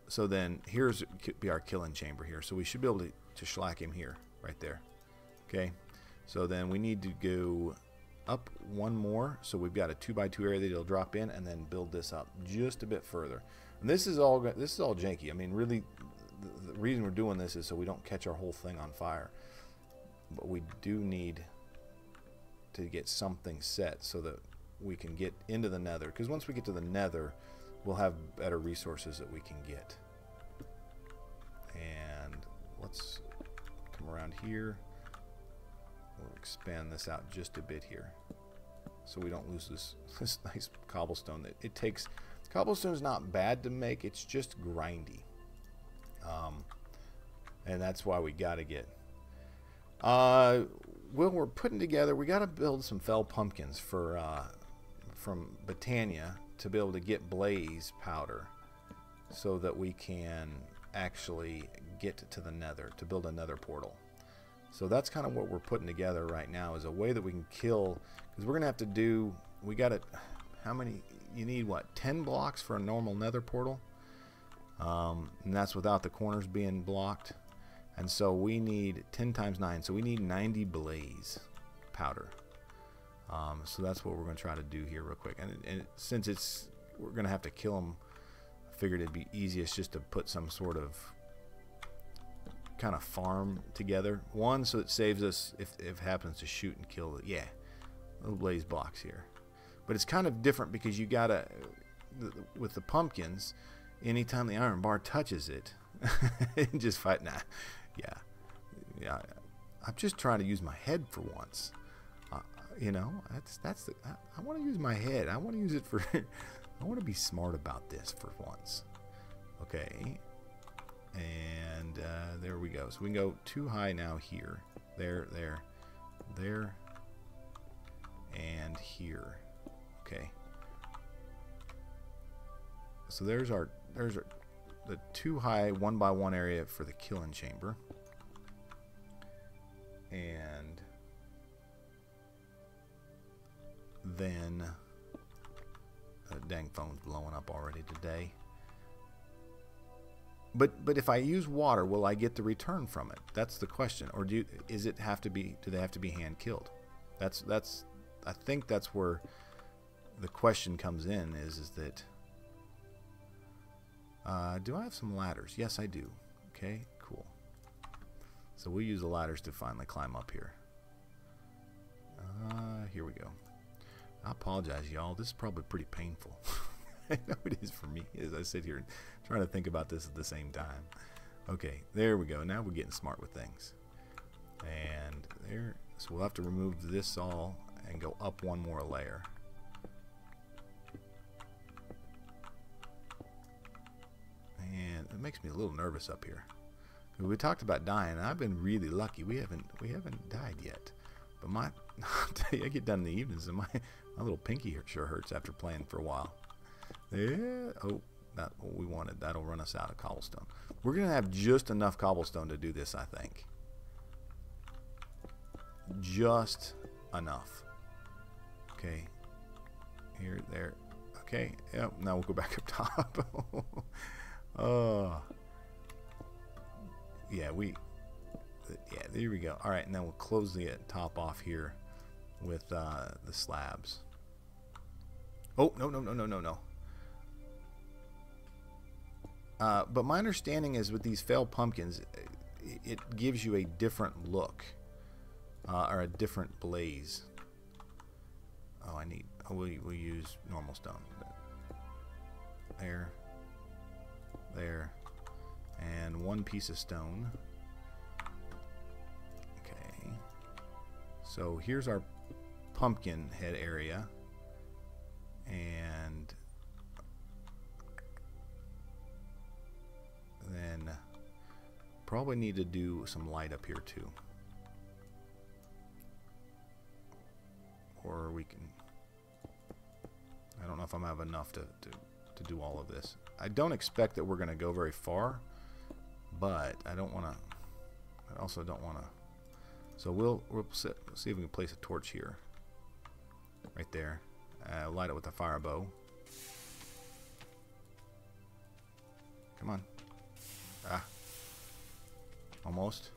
[SPEAKER 1] So then here's be our killing chamber here. So we should be able to shellac him here, right there. Okay. So then we need to go up one more. So we've got a 2 by 2 area that he'll drop in, and then build this up just a bit further. And this is all janky. I mean, really, the reason we're doing this is so we don't catch our whole thing on fire. But we do need to get something set so that we can get into the nether. Because once we get to the nether, we'll have better resources that we can get. And let's come around here. We'll expand this out just a bit here, so we don't lose this nice cobblestone. That it takes. Cobblestone is not bad to make. It's just grindy, and that's why we got to get. Well, we're putting together. We got to build some fell pumpkins for from Britannia to be able to get blaze powder, so that we can actually get to the nether, to build a nether portal. So that's kind of what we're putting together right now, is a way that we can kill, because we're gonna have to do, we got it, how many, you need what, 10 blocks for a normal nether portal, and that's without the corners being blocked. And so we need 10 times 9, so we need 90 blaze powder. So that's what we're going to try to do here real quick. And since we're going to have to kill them, I figured it'd be easiest just to put some sort of kind of farm together. One, so it saves us if it happens to shoot and kill it. Yeah, little blaze blocks here. But it's kind of different because you got to, with the pumpkins, anytime the iron bar touches it, just fight. Nah, yeah. I'm just trying to use my head for once. You know, I want to use my head. I want to use it for. I want to be smart about this for once. Okay, and there we go. So we can go too high now here. There, and here. Okay. So there's the too high 1 by 1 area for the killing chamber. And then dang phone's blowing up already today. But if I use water, will I get the return from it? That's the question. Or do they have to be hand killed? That's I think that's where the question comes in. Is that do I have some ladders? Yes, I do. Okay, cool. So we'll use the ladders to finally climb up here. Here we go. I apologize, y'all. This is probably pretty painful. I know it is for me as I sit here trying to think about this at the same time. Okay, there we go. Now we're getting smart with things. And there. So we'll have to remove this all and go up one more layer. And it makes me a little nervous up here. We talked about dying, and I've been really lucky. We haven't died yet. But I'll tell you, I get done in the evenings, and my little pinky sure hurts after playing for a while. Yeah. Oh, not what we wanted. That'll run us out of cobblestone. We're gonna have just enough cobblestone to do this, I think. Just enough. Okay. Here, there. Okay. Yep. Now we'll go back up top. Oh. Yeah, there we go. All right, and then we'll close the top off here with the slabs. Oh, no. But my understanding is with these failed pumpkins, it gives you a different look or a different blaze. Oh, we'll use normal stone. There, and one piece of stone. Okay, so here's our pumpkin head area, and then probably need to do some light up here too, or we can. I don't know if I'm gonna have enough to do all of this. I don't expect that we're going to go very far, but I don't want to. I also don't want to. So we'll see if we can place a torch here, right there. Light it with a fire bow. Come on. Ah. Almost.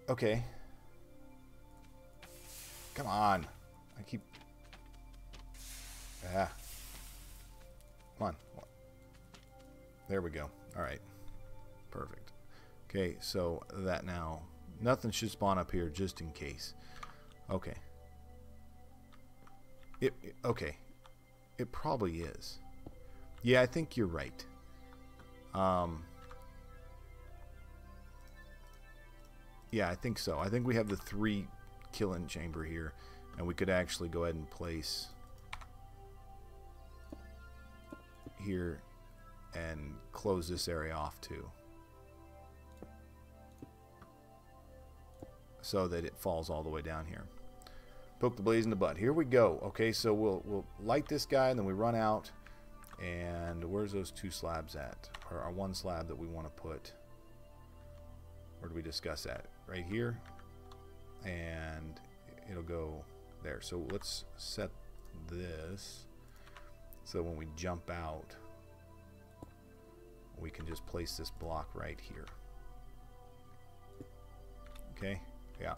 [SPEAKER 1] Okay. Come on. I keep. Ah. Come on. There we go. Alright. Perfect. Okay, so that now. Nothing should spawn up here just in case. Okay. Okay. It probably is. Yeah, I think you're right. Yeah, I think so. I think we have the 3 killing chamber here, and we could actually go ahead and place here and close this area off too, so that it falls all the way down here. Poke the blaze in the butt. Here we go. Okay, so we'll light this guy, and then we run out. And where's those 2 slabs at? Or our 1 slab that we want to put? Where do we discuss that? Right here. And it'll go there. So let's set this so when we jump out, we can just place this block right here. Okay, yeah.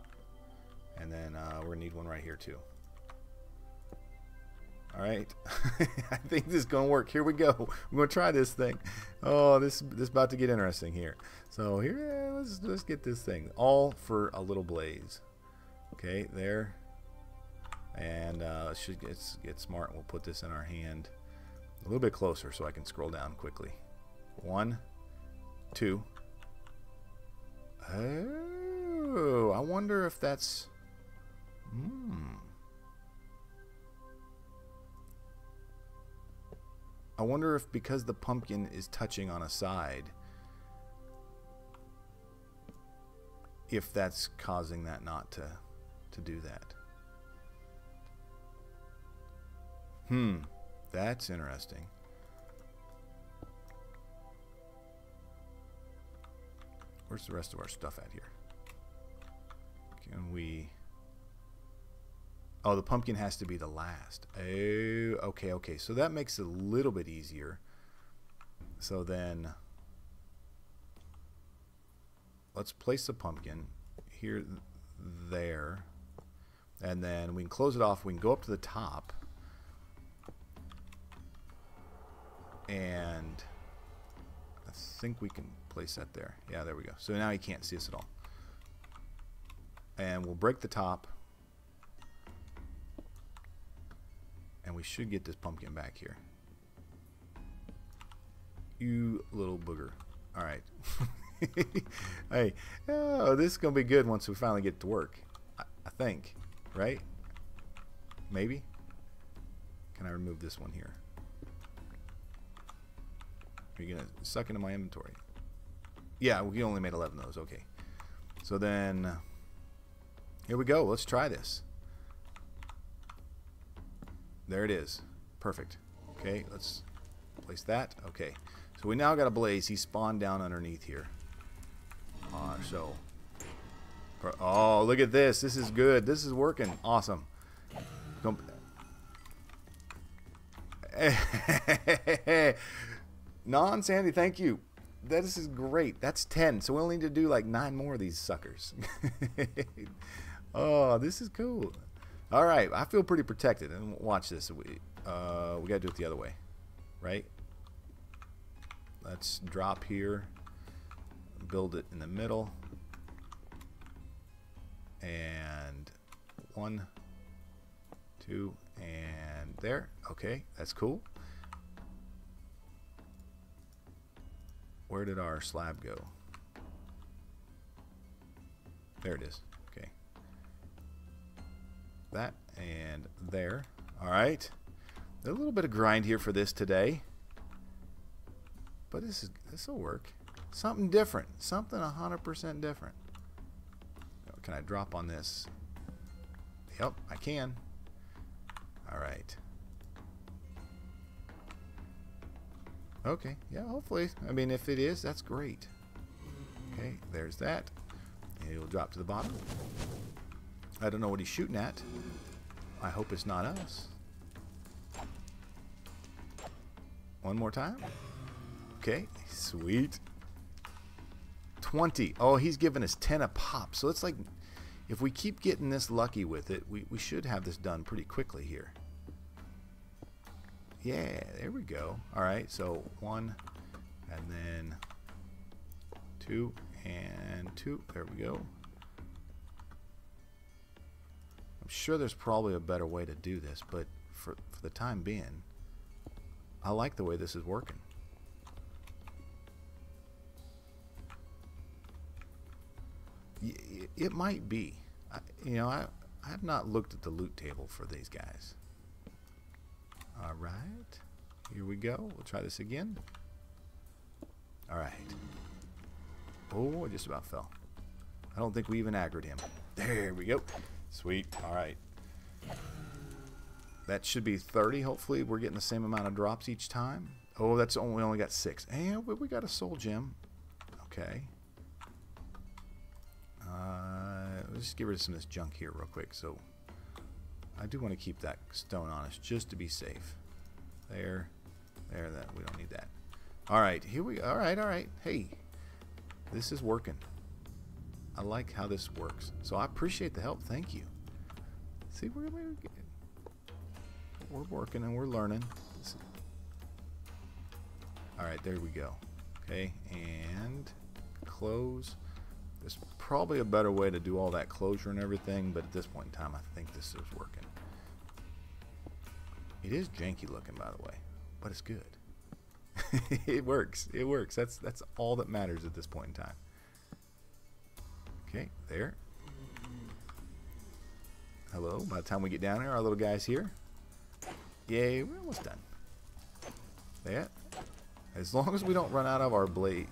[SPEAKER 1] And then we're gonna need one right here too. All right. I think this is gonna work. Here we go. We're gonna try this thing. Oh, this is about to get interesting here. So here, let's get this thing all for a little blaze. Okay, there. And should get smart. We'll put this in our hand a little bit closer so I can scroll down quickly. 1, 2. Oh, I wonder if that's. I wonder if because the pumpkin is touching on a side, if that's causing that not to do that. That's interesting. Where's the rest of our stuff at here? Can we... Oh, the pumpkin has to be the last. Oh, okay, okay. So that makes it a little bit easier. So then let's place the pumpkin here, there, and then we can close it off. We can go up to the top, and I think we can place that there. Yeah, there we go. So now you can't see us at all. And we'll break the top, and we should get this pumpkin back here. You little booger. All right. Hey, oh, this is gonna be good once we finally get to work. I think, right? Maybe. Can I remove this one here? Are you gonna suck into my inventory? Yeah, we only made 11 of those. Okay. So then, here we go. Let's try this. There it is. Perfect. Okay, let's place that. Okay. So we now got a blaze. He spawned down underneath here. Oh, look at this. This is good. This is working. Awesome. Non-Sandy, thank you. This is great. That's 10. So we'll need to do like 9 more of these suckers. Oh, this is cool. All right. I feel pretty protected. And watch this. We got to do it the other way. Right? Let's drop here. Build it in the middle. And 1, 2, and there. Okay, that's cool. Where did our slab go? There it is. Okay. That and there. All right. A little bit of grind here for this today. But this will work. Something different. Something 100% different. Can I drop on this? Yep, I can. All right. Okay, yeah, hopefully. I mean, if it is, that's great. Okay, there's that. And it'll drop to the bottom. I don't know what he's shooting at. I hope it's not us. One more time. Okay, sweet. 20. Oh, he's giving us 10 a pop. So it's like, if we keep getting this lucky with it, we should have this done pretty quickly here. Yeah, there we go. All right, so 1, and then 2, and 2. There we go. I'm sure there's probably a better way to do this, but for the time being, I like the way this is working. It might be. You know, I have not looked at the loot table for these guys. All right. Here we go. We'll try this again. All right. Oh, I just about fell. I don't think we even aggroed him. There we go. Sweet. All right. That should be 30. Hopefully, we're getting the same amount of drops each time. Oh, we only got 6. And we got a soul gem. Okay. Let's just get rid of some of this junk here real quick. So I do want to keep that stone on us just to be safe. There, that we don't need that. All right, here we go. All right. Hey, this is working. I like how this works. So I appreciate the help. Thank you. See, we're working and we're learning. All right, there we go. Okay, and close. There's probably a better way to do all that closure and everything, but at this point in time, I think this is working. It is janky looking, by the way, but it's good. It works. It works. That's all that matters at this point in time. Okay, there. Hello. By the time we get down here, our little guy's here. Yay, we're almost done. That. As long as we don't run out of our blade.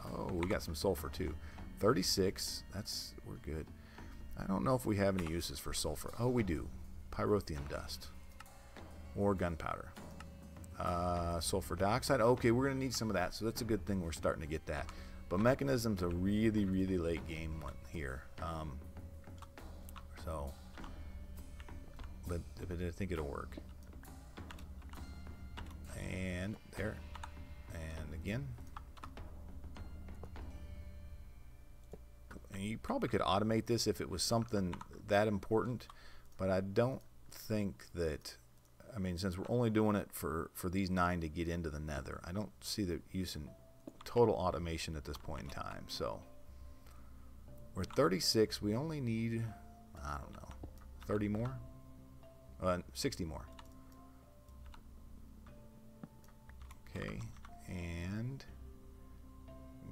[SPEAKER 1] Oh, we got some sulfur too. 36. We're good. I don't know if we have any uses for sulfur. Oh, we do. Pyrotheum dust. Or gunpowder. Sulfur dioxide. Okay, we're going to need some of that. So that's a good thing we're starting to get that. But mechanism's a really, really late game one here. So but I think it'll work. And there. And again. And you probably could automate this if it was something that important, but I don't think that, I mean, since we're only doing it for these 9 to get into the nether, I don't see the use in total automation at this point in time. So we're 36. We only need, I don't know, 30 more? 60 more. Okay, and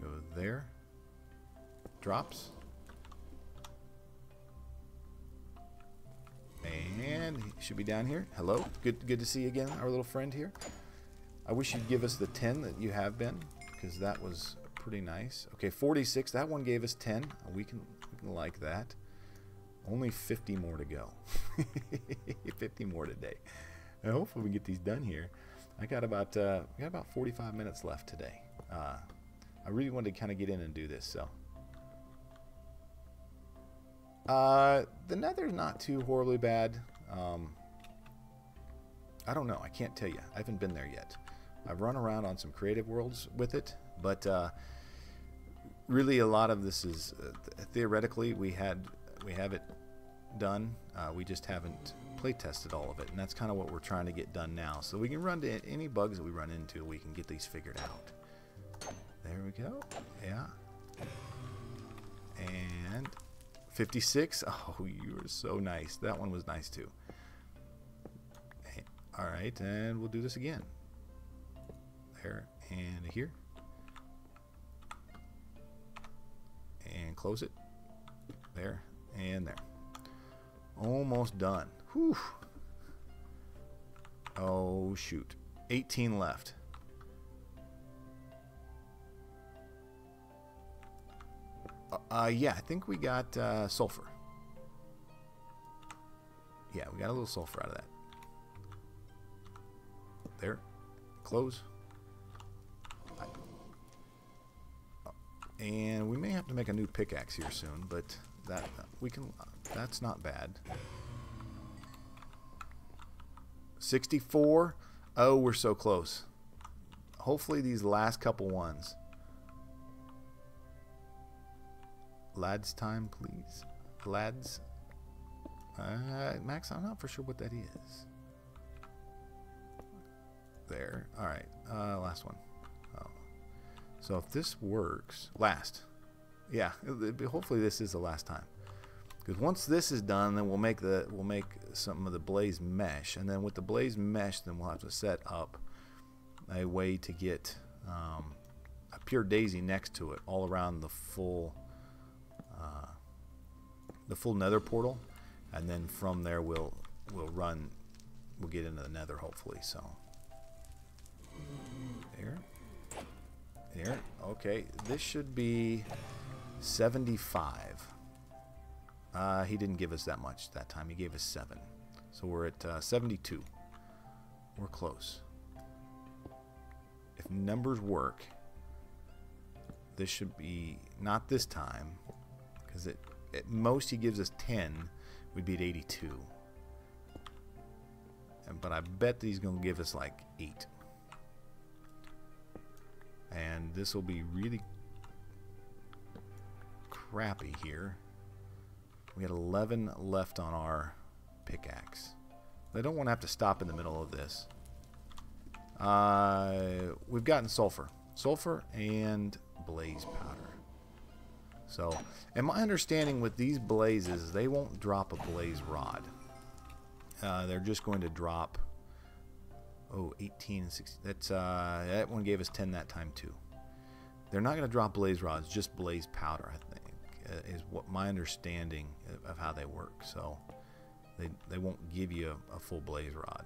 [SPEAKER 1] go there. Drops. And he should be down here. Hello. Good to see you again, our little friend here. I wish you'd give us the 10 that you have been, because that was pretty nice. Okay, 46. That one gave us 10. We can like that. Only 50 more to go. 50 more today. And hopefully we can get these done here. I got about 45 minutes left today. I really wanted to kind of get in and do this, so. The nether's not too horribly bad. I don't know. I can't tell you. I haven't been there yet. I've run around on some creative worlds with it, but really a lot of this is theoretically we have it done. We just haven't play tested all of it, and that's kind of what we're trying to get done now. So we can run to any bugs that we run into. We can get these figured out. There we go. Yeah. And 56. Oh, you are so nice. That one was nice too. All right, and we'll do this again. There and here. And close it. There and there. Almost done. Whew. Oh, shoot. 18 left. Yeah, I think we got sulfur. Yeah, we got a little sulfur out of that. There. Close. And we may have to make a new pickaxe here soon, but that we can. That's not bad. 64. Oh, we're so close. Hopefully these last couple ones. Lads time, please. Lads. Max, I'm not for sure what that is. There. All right. Last one. Oh. So if this works, last. Yeah. Hopefully this is the last time. Because once this is done, then we'll make some of the blaze mesh, and then with the blaze mesh, then we'll have to set up a way to get a pure daisy next to it, all around the full nether portal, and then from there we'll get into the nether hopefully. So there. Okay, this should be 75. He didn't give us that much that time. He gave us 7. So we're at 72. We're close. If numbers work, this should be, not this time, because at most he gives us 10, we'd be at 82. But I bet that he's going to give us like 8. And this will be really crappy here. We got 11 left on our pickaxe. I don't want to have to stop in the middle of this. We've gotten sulfur. Sulfur and blaze powder. So, and my understanding with these blazes, they won't drop a blaze rod. They're just going to drop, 18 and 16. That one gave us 10 that time too. They're not going to drop blaze rods, just blaze powder, I think. Is what my understanding of how they work. So they won't give you a full blaze rod,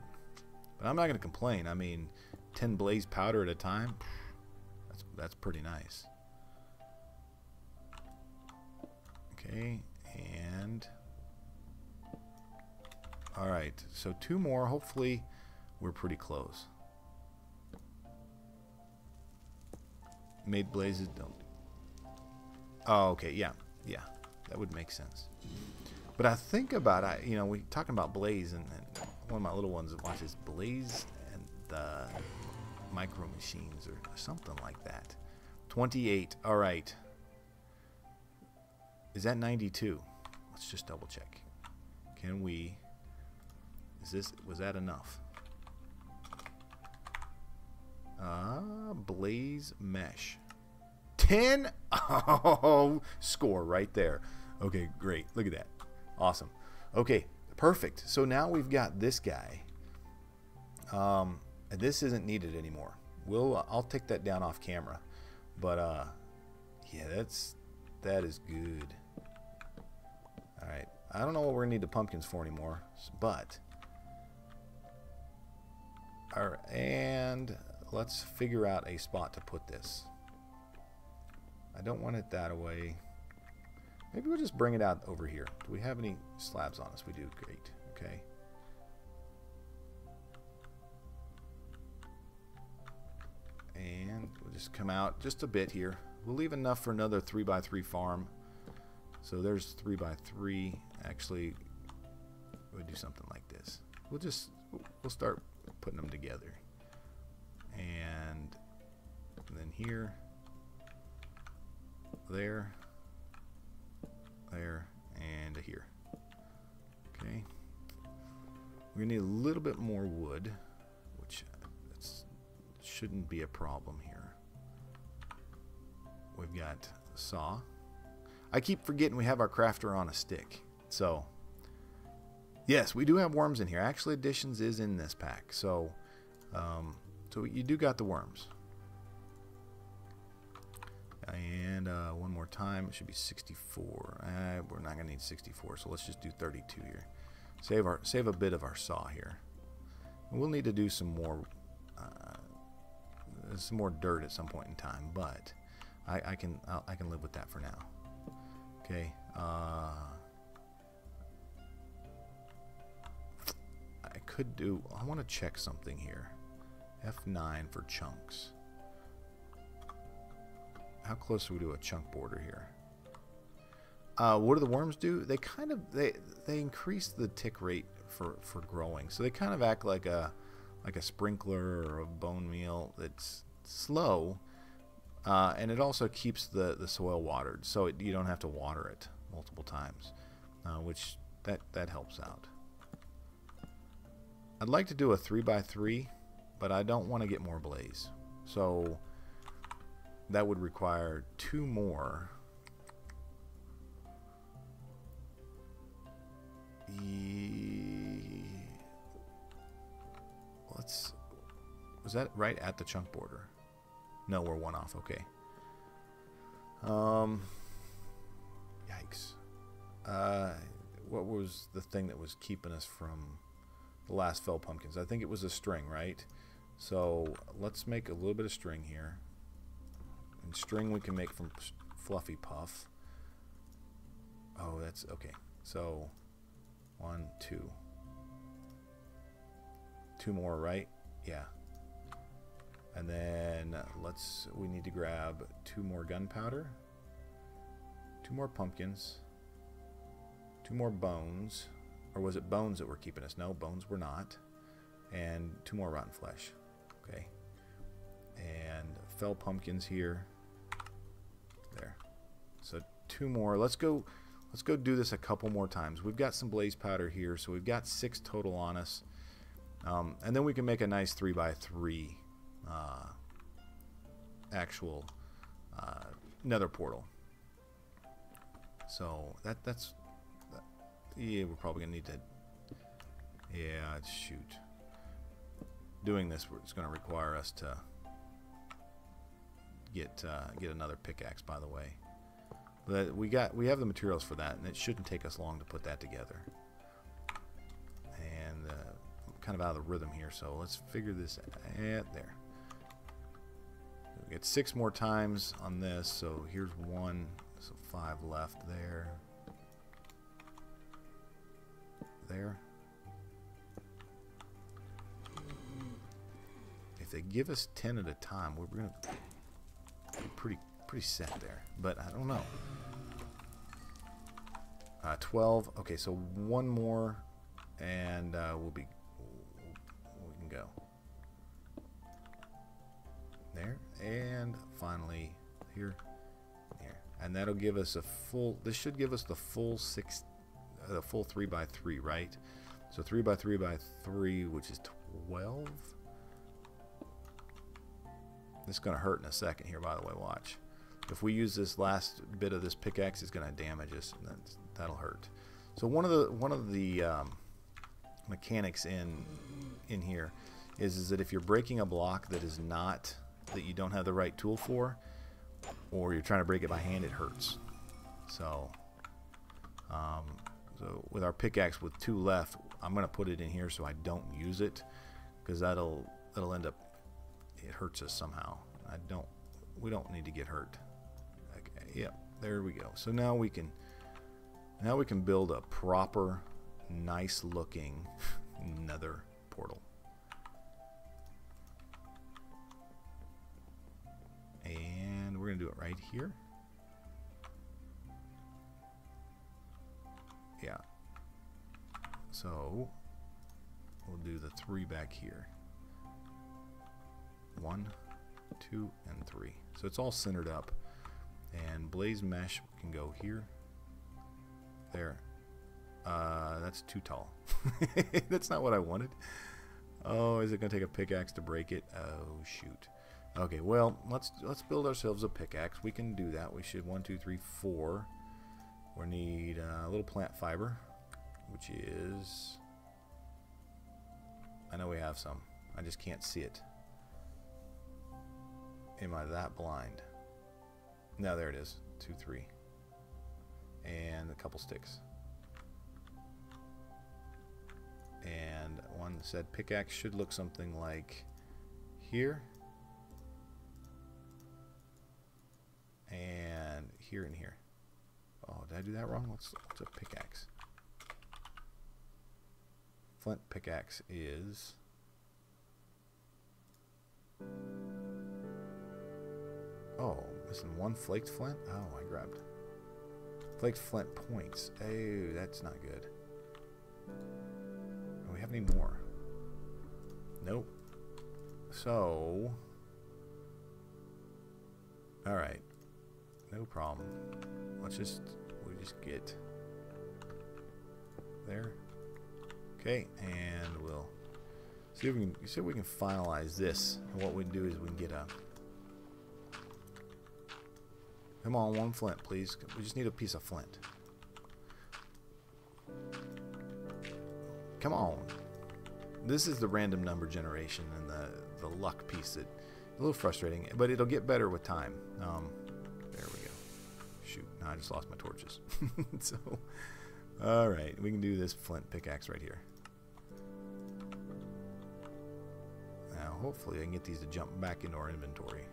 [SPEAKER 1] but I'm not going to complain. I mean, 10 blaze powder at a time, that's pretty nice. Okay, and all right, so 2 more. Hopefully we're pretty close. Made blazes don't. Oh, okay, yeah, that would make sense. But I think about you know, we talking about Blaze, and one of my little ones watches Blaze and the Micro Machines or something like that. 28. All right. Is that 92? Let's just double check. Can we? Was that enough? Blaze Mesh. 10. Oh, score right there. Okay, great. Look at that. Awesome. Okay, perfect. So now we've got this guy. This isn't needed anymore. I'll take that down off camera. But yeah, that is good. All right. I don't know what we're gonna need the pumpkins for anymore, but all right, and let's figure out a spot to put this. I don't want it that way. Maybe we'll just bring it out over here. Do we have any slabs on us? We do. Great. Okay. And we'll just come out just a bit here. We'll leave enough for another 3x3 farm. So there's 3x3. Actually, we'll do something like this. We'll start putting them together. And then here, there, and here. Okay. We're gonna need a little bit more wood, which shouldn't be a problem here. We've got saw. I keep forgetting we have our crafter on a stick. So, yes, we do have worms in here. Actually, additions is in this pack. So, so you do got the worms. And one more time, it should be 64. We're not gonna need 64, so let's just do 32 here. Save a bit of our saw here. We'll need to do some more dirt at some point in time, but I can live with that for now. Okay. I want to check something here. F9 for chunks. How close are we to a chunk border here? What do the worms do? They kind of they increase the tick rate for growing. So they kind of act like a sprinkler or a bone meal that's slow, and it also keeps the soil watered, so you don't have to water it multiple times, which that helps out. I'd like to do a 3x3, but I don't want to get more blaze, so that would require 2 more. Was that right at the chunk border? No, we're 1 off. Okay. Yikes. What was the thing that was keeping us from the last fell pumpkins? I think it was a string, right? So let's make a little bit of string here. And string we can make from Fluffy Puff. Oh, that's okay. So 1, 2. 2 more, right? Yeah. And then we need to grab 2 more gunpowder, 2 more pumpkins, 2 more bones. Or was it bones that were keeping us? No, bones were not. And 2 more rotten flesh. Okay. And fell pumpkins here. There. So 2 more. Let's go do this a couple more times. We've got some blaze powder here, so we've got 6 total on us. And then we can make a nice 3x3 actual nether portal. So that's yeah, we're probably gonna need to. Yeah, shoot. Doing this, it's going to require us to get another pickaxe. By the way, but we have the materials for that, and it shouldn't take us long to put that together. And I'm kind of out of the rhythm here, so let's figure this out. There. We get 6 more times on this, so here's 1, so 5 left there. There. If they give us 10 at a time, we're gonna be pretty set there. But I don't know. 12. Okay, so one more, and we can go there, and finally here, and that'll give us a full. This should give us the full the full 3x3, right? So 3x3x3, which is 12. This is going to hurt in a second here, by the way. Watch. If we use this last bit of this pickaxe, it's going to damage us, and that'll hurt. So one of the mechanics in here is that if you're breaking a block that is not, that you don't have the right tool for, or you're trying to break it by hand, it hurts. So so with our pickaxe with 2 left, I'm going to put it in here so I don't use it, because that'll end up, it hurts us somehow. We don't need to get hurt. Okay, yep, there we go. So now we can build a proper, nice looking nether portal. And we're gonna do it right here. Yeah. So we'll do the 3 back here. 1, 2, and 3. So it's all centered up. And blaze mesh can go here. There. That's too tall. That's not what I wanted. Oh, is it going to take a pickaxe to break it? Oh, shoot. Okay, well, let's build ourselves a pickaxe. We can do that. We should 1, 2, 3, 4. We need a little plant fiber, which is, I know we have some. I just can't see it. Am I that blind? No, there it is. 2, 3. And a couple sticks. And one said pickaxe should look something like here. And here and here. Oh, did I do that wrong? What's a pickaxe? Flint pickaxe is... Oh, missing 1 flaked flint? Oh, I grabbed flaked flint points. Oh, that's not good. Do we have any more? Nope. So... Alright. No problem. We'll just get there. Okay, and we'll see if we can finalize this. And what we can do is we can get a... Come on, 1 flint, please. We just need a piece of flint. Come on. This is the random number generation and the luck piece that a little frustrating, but it'll get better with time. There we go. Shoot, now I just lost my torches. So, all right, we can do this flint pickaxe right here. Now, hopefully, I can get these to jump back into our inventory.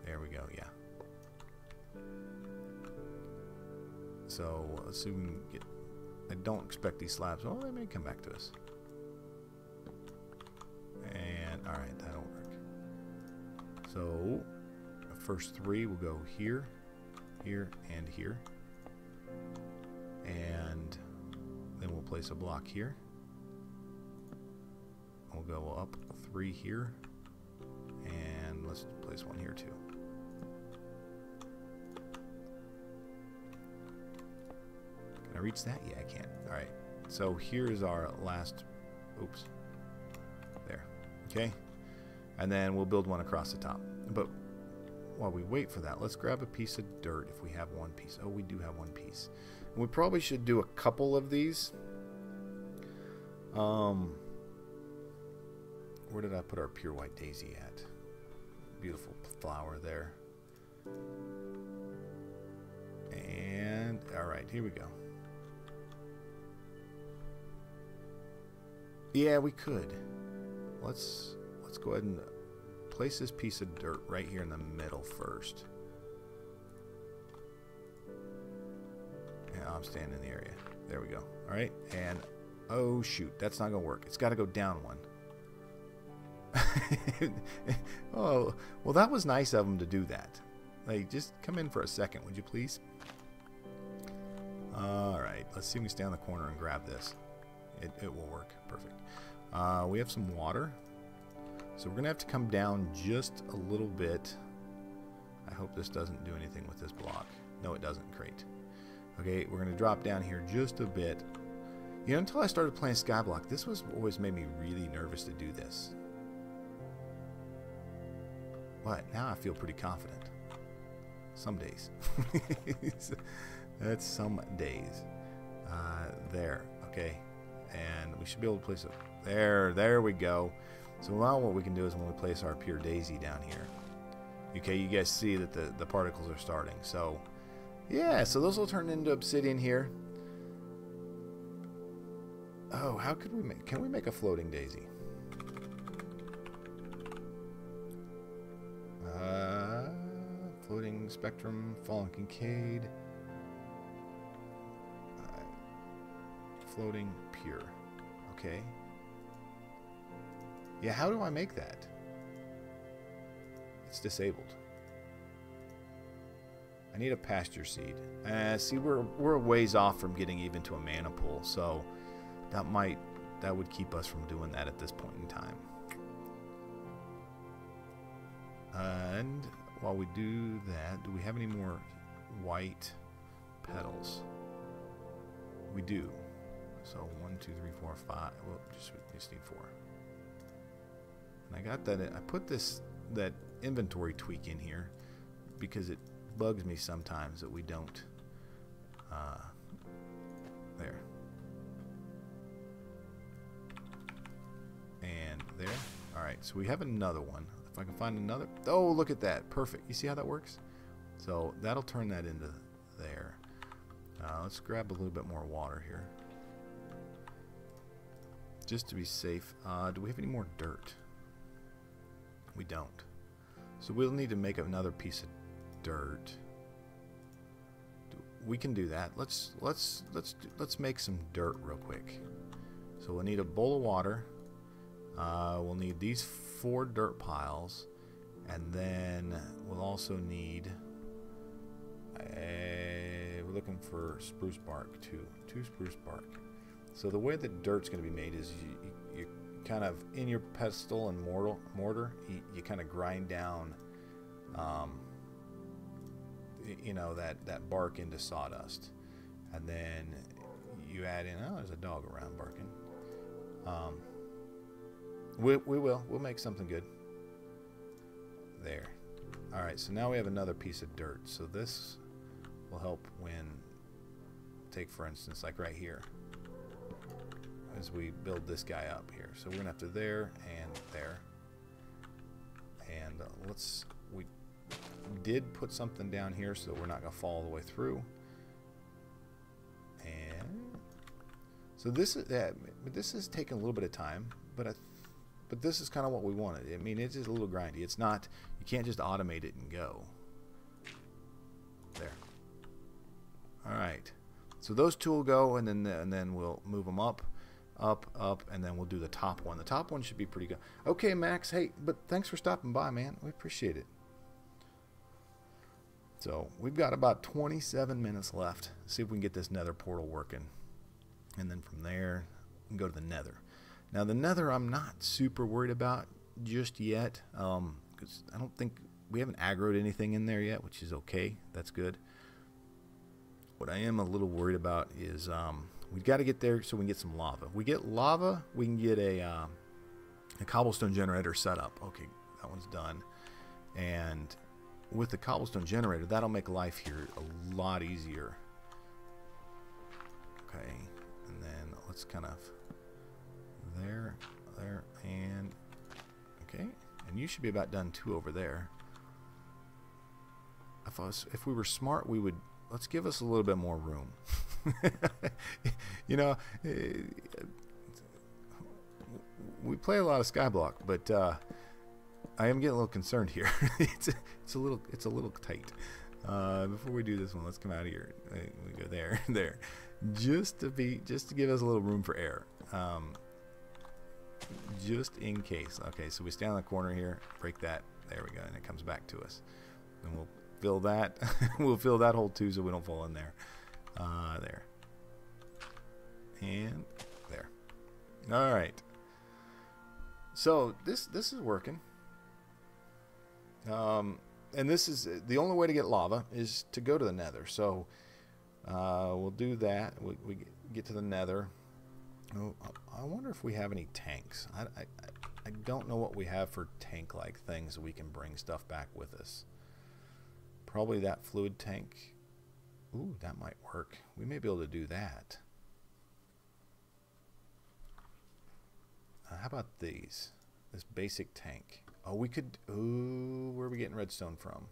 [SPEAKER 1] There we go. Yeah. So let's see if we can get. I don't expect these slabs. Oh, they may come back to us. And all right, that'll work. So the first 3 will go here, here, and here, and then we'll place a block here. We'll go up 3 here, and let's place 1 here too. Can I reach that? Yeah, I can. Alright, so here's our last, oops, there, okay, and then we'll build 1 across the top. But while we wait for that, let's grab a piece of dirt if we have 1 piece. Oh, we do have 1 piece. And we probably should do a couple of these. Where did I put our pure white daisy at? Beautiful flower there. And alright, here we go. Yeah, we could. Let's go ahead and place this piece of dirt right here in the middle first. Yeah, I'm standing in the area. There we go. Alright, and oh shoot, that's not gonna work. It's got to go down 1. Oh, well, that was nice of them to do that. Like, just come in for a second, would you please? Alright, let's see if we can stay on the corner and grab this. It will work. Perfect. We have some water. So we're going to have to come down just a little bit. I hope this doesn't do anything with this block. No, it doesn't. Great. Okay, we're going to drop down here just a bit. You know, until I started playing Skyblock, this was always made me really nervous to do this. But now I feel pretty confident. Some days. That's some days. There. Okay. And we should be able to place it. There we go. So now what we can do is when we place our pure daisy down here. Okay, you guys see that the particles are starting. So, yeah, so those will turn into obsidian here. Oh, how could we make... Can we make a floating daisy? Floating spectrum, fallen Kincaid. Floating pure. Okay. Yeah, how do I make that? It's disabled. I need a pasture seed. See, we're a ways off from getting even to a mana pool, so that would keep us from doing that at this point in time. And while we do that, do we have any more white petals? We do. So 1, 2, 3, 4, 5. Well, we just need 4. And I got that. I put that inventory tweak in here because it bugs me sometimes that we don't. There. And there. All right. So we have another one. If I can find another. Oh, look at that. Perfect. You see how that works? So that'll turn that into there. Let's grab a little bit more water here. Just to be safe. Do we have any more dirt? We don't. So we'll need to make another piece of dirt. We can do that. Let's make some dirt real quick. So we'll need a bowl of water. We'll need these 4 dirt piles, and then we'll also need. We're looking for spruce bark too. 2 spruce bark. So the way that dirt's going to be made is you kind of, in your pestle and mortar, you kind of grind down, you know, that bark into sawdust, and then you add in. Oh, there's a dog around barking. We'll make something good. There. All right. So now we have another piece of dirt. So this will help when, take for instance, like right here. As we build this guy up here. So we're gonna have to there and there. And we did put something down here so that we're not gonna fall all the way through. And so this is taking a little bit of time, but this is kind of what we wanted. I mean, it's just a little grindy. It's not, you can't just automate it and go. There. All right. So those 2 will go, and then we'll move them up, and then we'll do the top one. The top one should be pretty good. Okay, Max. Hey, but thanks for stopping by, man. We appreciate it. So we've got about 27 minutes left. See if we can get this nether portal working, and then from there we can go to the nether. Now the nether I'm not super worried about just yet, because I don't think we haven't aggroed anything in there yet, which is okay. That's good. What I am a little worried about is we've got to get there so we can get some lava. If we get lava, we can get a cobblestone generator set up. Okay, that one's done. And with the cobblestone generator, that'll make life here a lot easier. Okay, and then let's kind of there, and okay, and you should be about done too over there. If we were smart, we would. Let's give us a little bit more room. You know, we play a lot of Skyblock, but I am getting a little concerned here. it's a little tight. Before we do this one, let's come out of here. We go there, just to give us a little room for air, just in case. Okay, so we stand on the corner here, break that. There we go, and it comes back to us, and we'll fill that. We'll fill that hole too, so we don't fall in there. There. And there. All right. So this is working. And this is the only way to get lava is to go to the nether. So we'll do that. We get to the nether. Oh, I wonder if we have any tanks. I don't know what we have for tank-like things that we can bring stuff back with us. Probably that fluid tank. Ooh, that might work. We may be able to do that. How about these? This basic tank. Oh, we could... Ooh, where are we getting redstone from?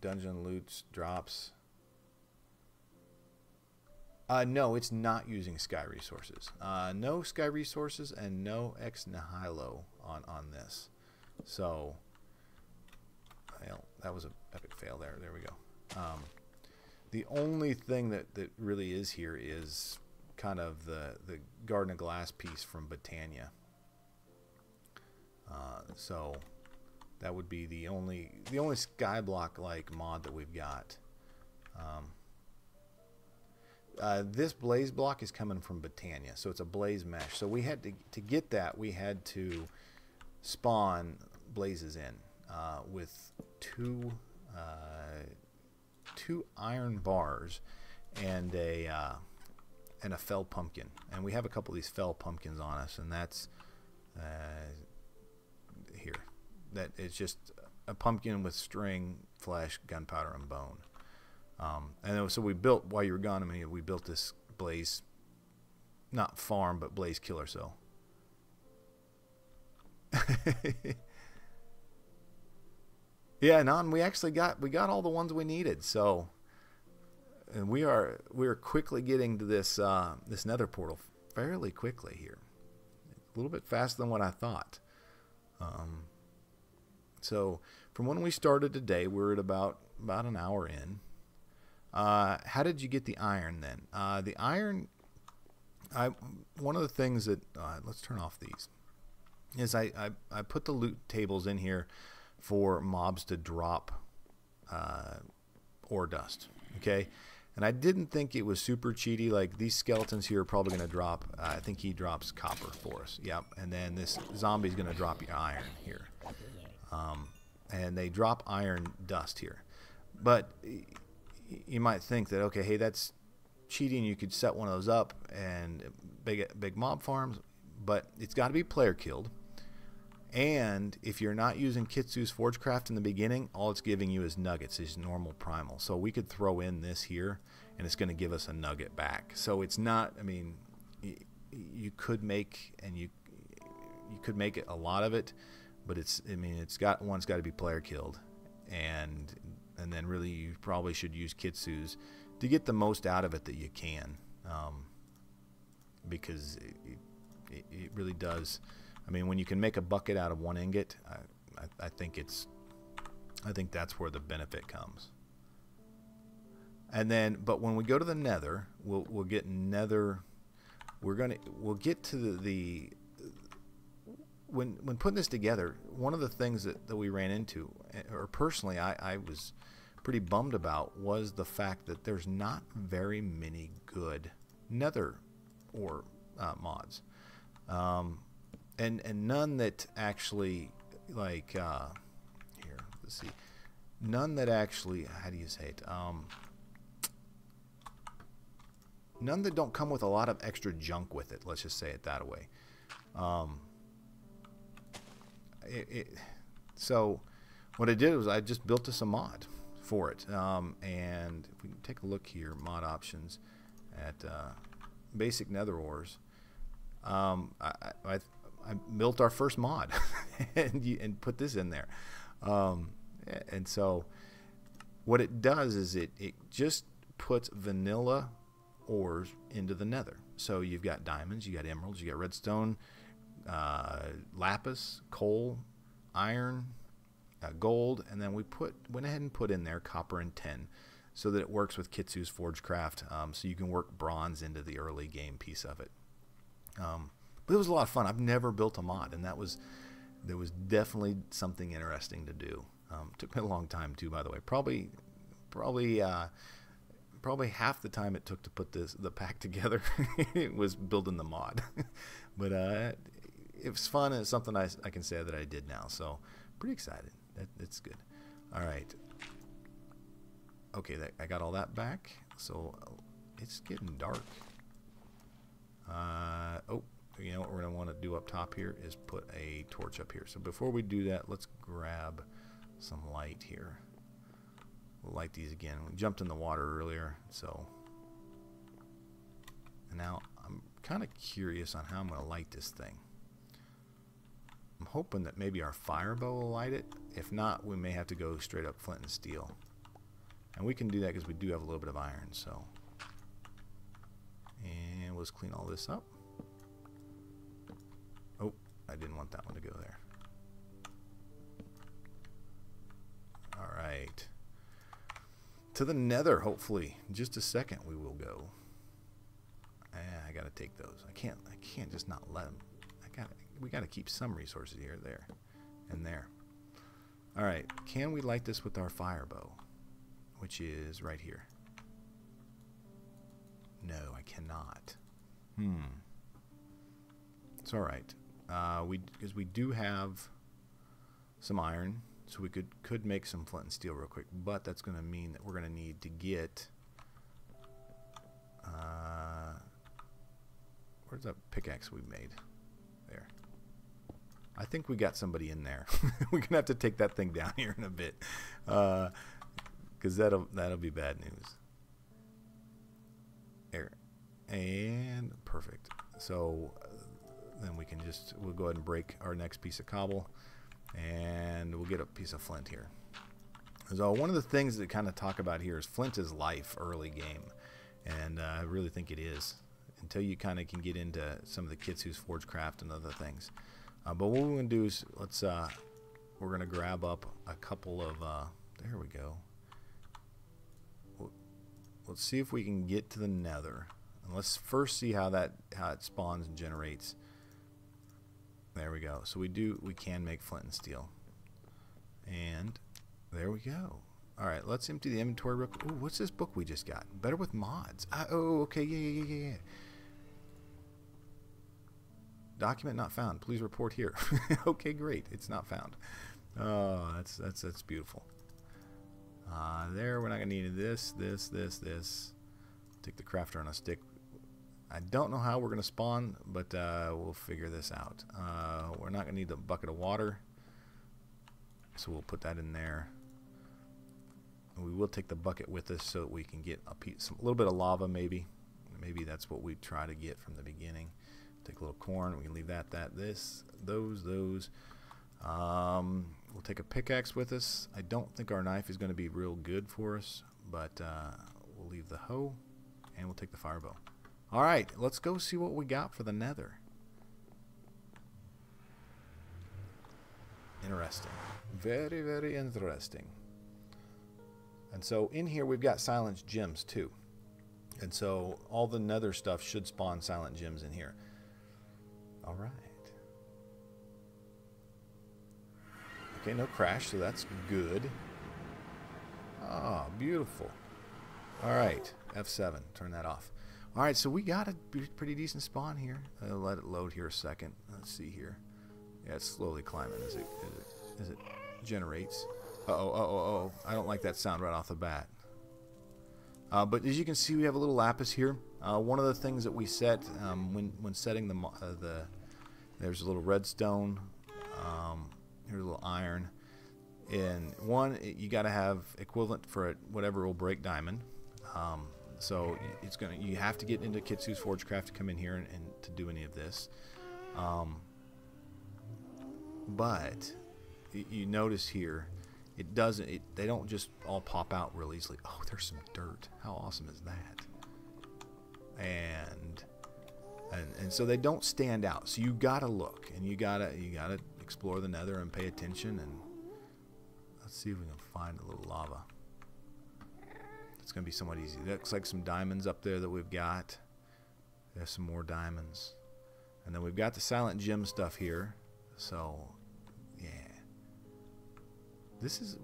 [SPEAKER 1] Dungeon loots, drops. No, it's not using sky resources. No sky resources and no ex nihilo on this. So, well, that was an epic fail there. There we go. The only thing that really is here is kind of the Garden of Glass piece from Botania. So that would be the only Skyblock like mod that we've got. This blaze block is coming from Botania, so it's a blaze mesh. So we had to get that, we had to spawn blazes in with two iron bars and a fell pumpkin. And we have a couple of these fell pumpkins on us, and that's here. That is just a pumpkin with string, flesh, gunpowder, and bone. And so we built, while you were gone, I mean, we built this blaze, not farm, but blaze killer cell. Yeah, non, we actually got all the ones we needed. So, and we are quickly getting to this this nether portal fairly quickly here, a little bit faster than what I thought. So from when we started today, we're at about an hour in. How did you get the iron then? The iron, one of the things that, let's turn off these, is I put the loot tables in here for mobs to drop ore dust, okay? And I didn't think it was super cheaty. Like, these skeletons here are probably going to drop, I think he drops copper for us, yep. And then this zombie's going to drop your iron here. And they drop iron dust here. But you might think that, okay, hey, that's cheating. You could set one of those up and big mob farms, but it's got to be player killed. And if you're not using Kitsu's Forgecraft in the beginning, all it's giving you is nuggets, is normal primal. So we could throw in this here, and it's going to give us a nugget back. So it's not, I mean, you could make, and you could make it a lot of it, but it's, I mean, one's got to be player killed, and then really you probably should use Kitsu's to get the most out of it that you can, because it really does. I mean, when you can make a bucket out of one ingot, I think that's where the benefit comes. And then, but when we go to the nether, we'll get nether. We'll get to the when putting this together. One of the things that we ran into, or personally I was pretty bummed about, was the fact that there's not very many good nether ore mods. And none that actually, like, here, let's see, none that actually, how do you say it, none that don't come with a lot of extra junk with it, let's just say it that way. So what I did was I just built us a mod for it, and if we can take a look here, mod options, at basic nether ores, I built our first mod and put this in there, and so what it does is it just puts vanilla ores into the nether. So you've got diamonds, you got emeralds, you got redstone, lapis, coal, iron, gold, and then we went ahead and put in there copper and tin, so that it works with Kitsu's Forgecraft, so you can work bronze into the early game piece of it. But it was a lot of fun. I've never built a mod, and there was definitely something interesting to do. Took me a long time too, by the way. Probably probably half the time it took to put the pack together it was building the mod. But it was fun, and it's something I can say that I did now, so pretty excited. It's good. All right. Okay, I got all that back, so it's getting dark. Oh, you know what we're going to want to do up top here is put a torch up here. So before we do that, let's grab some light here. We'll light these again. We jumped in the water earlier, so and now I'm kind of curious on how I'm going to light this thing. I'm hoping that maybe our fire bow will light it. If not, we may have to go straight up flint and steel. And we can do that because we do have a little bit of iron, so. And let's clean all this up. Oh, I didn't want that one to go there. All right. To the nether, hopefully. In just a second we will go. I gotta take those. I can't just not let them. We gotta keep some resources here, there, and there. All right. Can we light this with our fire bow, which is right here? No, I cannot. It's all right. Because we do have some iron, so we could make some flint and steel real quick. But that's going to mean that we're going to need to get. Where's that pickaxe we made? There. I think we got somebody in there. We're gonna have to take that thing down here in a bit, because that'll be bad news. There, and perfect. So then we'll go ahead and break our next piece of cobble, and we'll get a piece of flint here. So one of the things that kind of talk about here is flint is life early game, and I really think it is until you kind of can get into some of the kits who's Forgecraft and other things. But what we're going to do is we're going to grab up a couple of there we go. Let's see if we can get to the nether, and let's first see how it spawns and generates. There we go. So we can make flint and steel, and there we go. All right, let's empty the inventory real quick. Ooh, what's this book we just got? Better with mods. Oh, okay, yeah. Document not found. Please report here. Okay, great. It's not found. Oh, that's beautiful. There, we're not gonna need this. Take the crafter on a stick. I don't know how we're gonna spawn, but we'll figure this out. We're not gonna need the bucket of water, so we'll put that in there. And we will take the bucket with us so that we can get a little bit of lava, maybe. Maybe that's what we try to get from the beginning. Take a little corn. We can leave those. We'll take a pickaxe with us. I don't think our knife is going to be real good for us, but we'll leave the hoe, and we'll take the fire bow. All right, let's go see what we got for the nether. Interesting. Very, very interesting. And so in here we've got silent gems too. And so all the nether stuff should spawn silent gems in here. All right. Okay, no crash, so that's good. Ah, beautiful. All right, F7, turn that off. All right, so we got a pretty decent spawn here. I'll let it load here a second. Let's see here. Yeah, it's slowly climbing as it generates. Uh-oh. I don't like that sound right off the bat. But as you can see, we have a little lapis here. One of the things that we set when setting there's a little redstone. Here's a little iron. And one, you got to have equivalent for whatever will break diamond. So you have to get into Kitsu's Forgecraft to come in here and to do any of this. But you notice here, they don't just all pop out real easily. Oh, there's some dirt. How awesome is that? And so they don't stand out. So you gotta look, and you gotta explore the nether and pay attention. And let's see if we can find a little lava. It's gonna be somewhat easy. Looks like some diamonds up there that we've got. There's some more diamonds, and then we've got the silent gem stuff here. So yeah,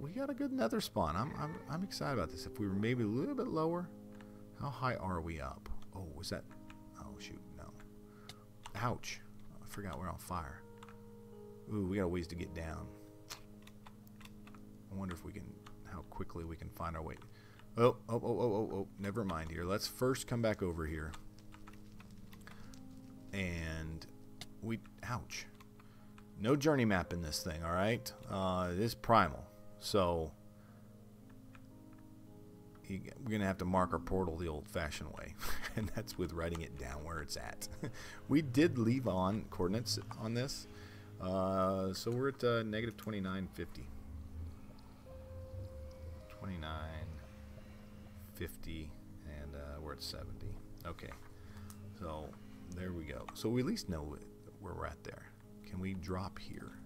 [SPEAKER 1] we got a good nether spawn. I'm excited about this. If we were maybe a little bit lower, How high are we up? Oh, was that... Oh, shoot, no. Ouch. I forgot we're on fire. Ooh, we got a ways to get down. I wonder if we can... How quickly we can find our way. Oh. Never mind here. Let's first come back over here. And we... Ouch. No journey map in this thing, alright? It is primal. So... we're going to have to mark our portal the old-fashioned way. And that's with writing it down where it's at. We did leave on coordinates on this. So we're at negative 2950. 2950. And we're at 70. Okay. So there we go. So we at least know where we're at there. Can we drop here?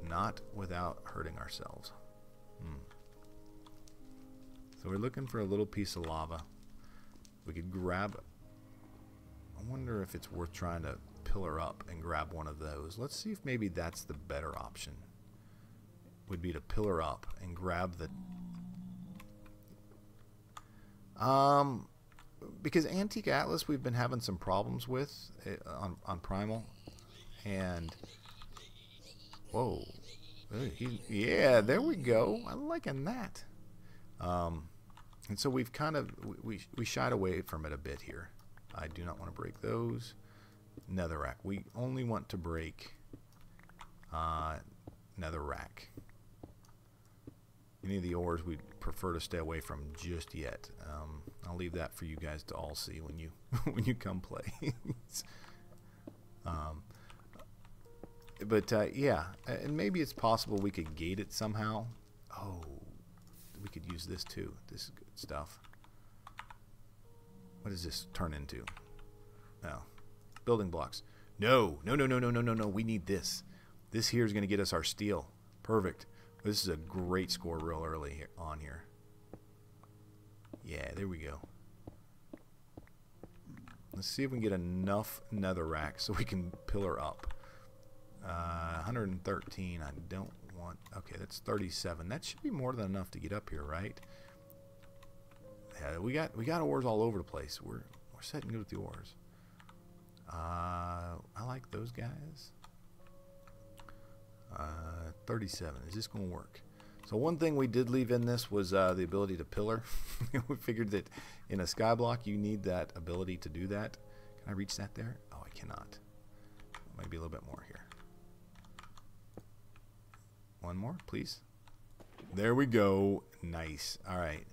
[SPEAKER 1] Not without hurting ourselves. So we're looking for a little piece of lava. We could grab it. I wonder if it's worth trying to pillar up and grab one of those. Let's see if maybe that's the better option. Would be to pillar up and grab the... because Antique Atlas we've been having some problems with on Primal. And... Whoa. Yeah, there we go. I'm liking that. And so we've kind of we shied away from it a bit here. I do not want to break those. Netherrack. We only want to break netherrack. Any of the ores we'd prefer to stay away from just yet. I'll leave that for you guys to all see when you when you come play. Yeah, and maybe it's possible we could gate it somehow. Oh. We could use this too. This is good stuff. What does this turn into? Oh. Building blocks. No. We need this. This here is going to get us our steel. Perfect. This is a great score real early on here. Yeah, there we go. Let's see if we can get enough netherrack so we can pillar up. 113. I don't want... Okay, that's 37. That should be more than enough to get up here, right? Yeah, we got ores all over the place. We're setting good with the ores. I like those guys. 37. Is this going to work? So one thing we did leave in this was the ability to pillar. We figured that in a skyblock you need that ability to do that. Can I reach that there? Oh, I cannot. Maybe a little bit more here. One more, please. There we go. Nice. All right.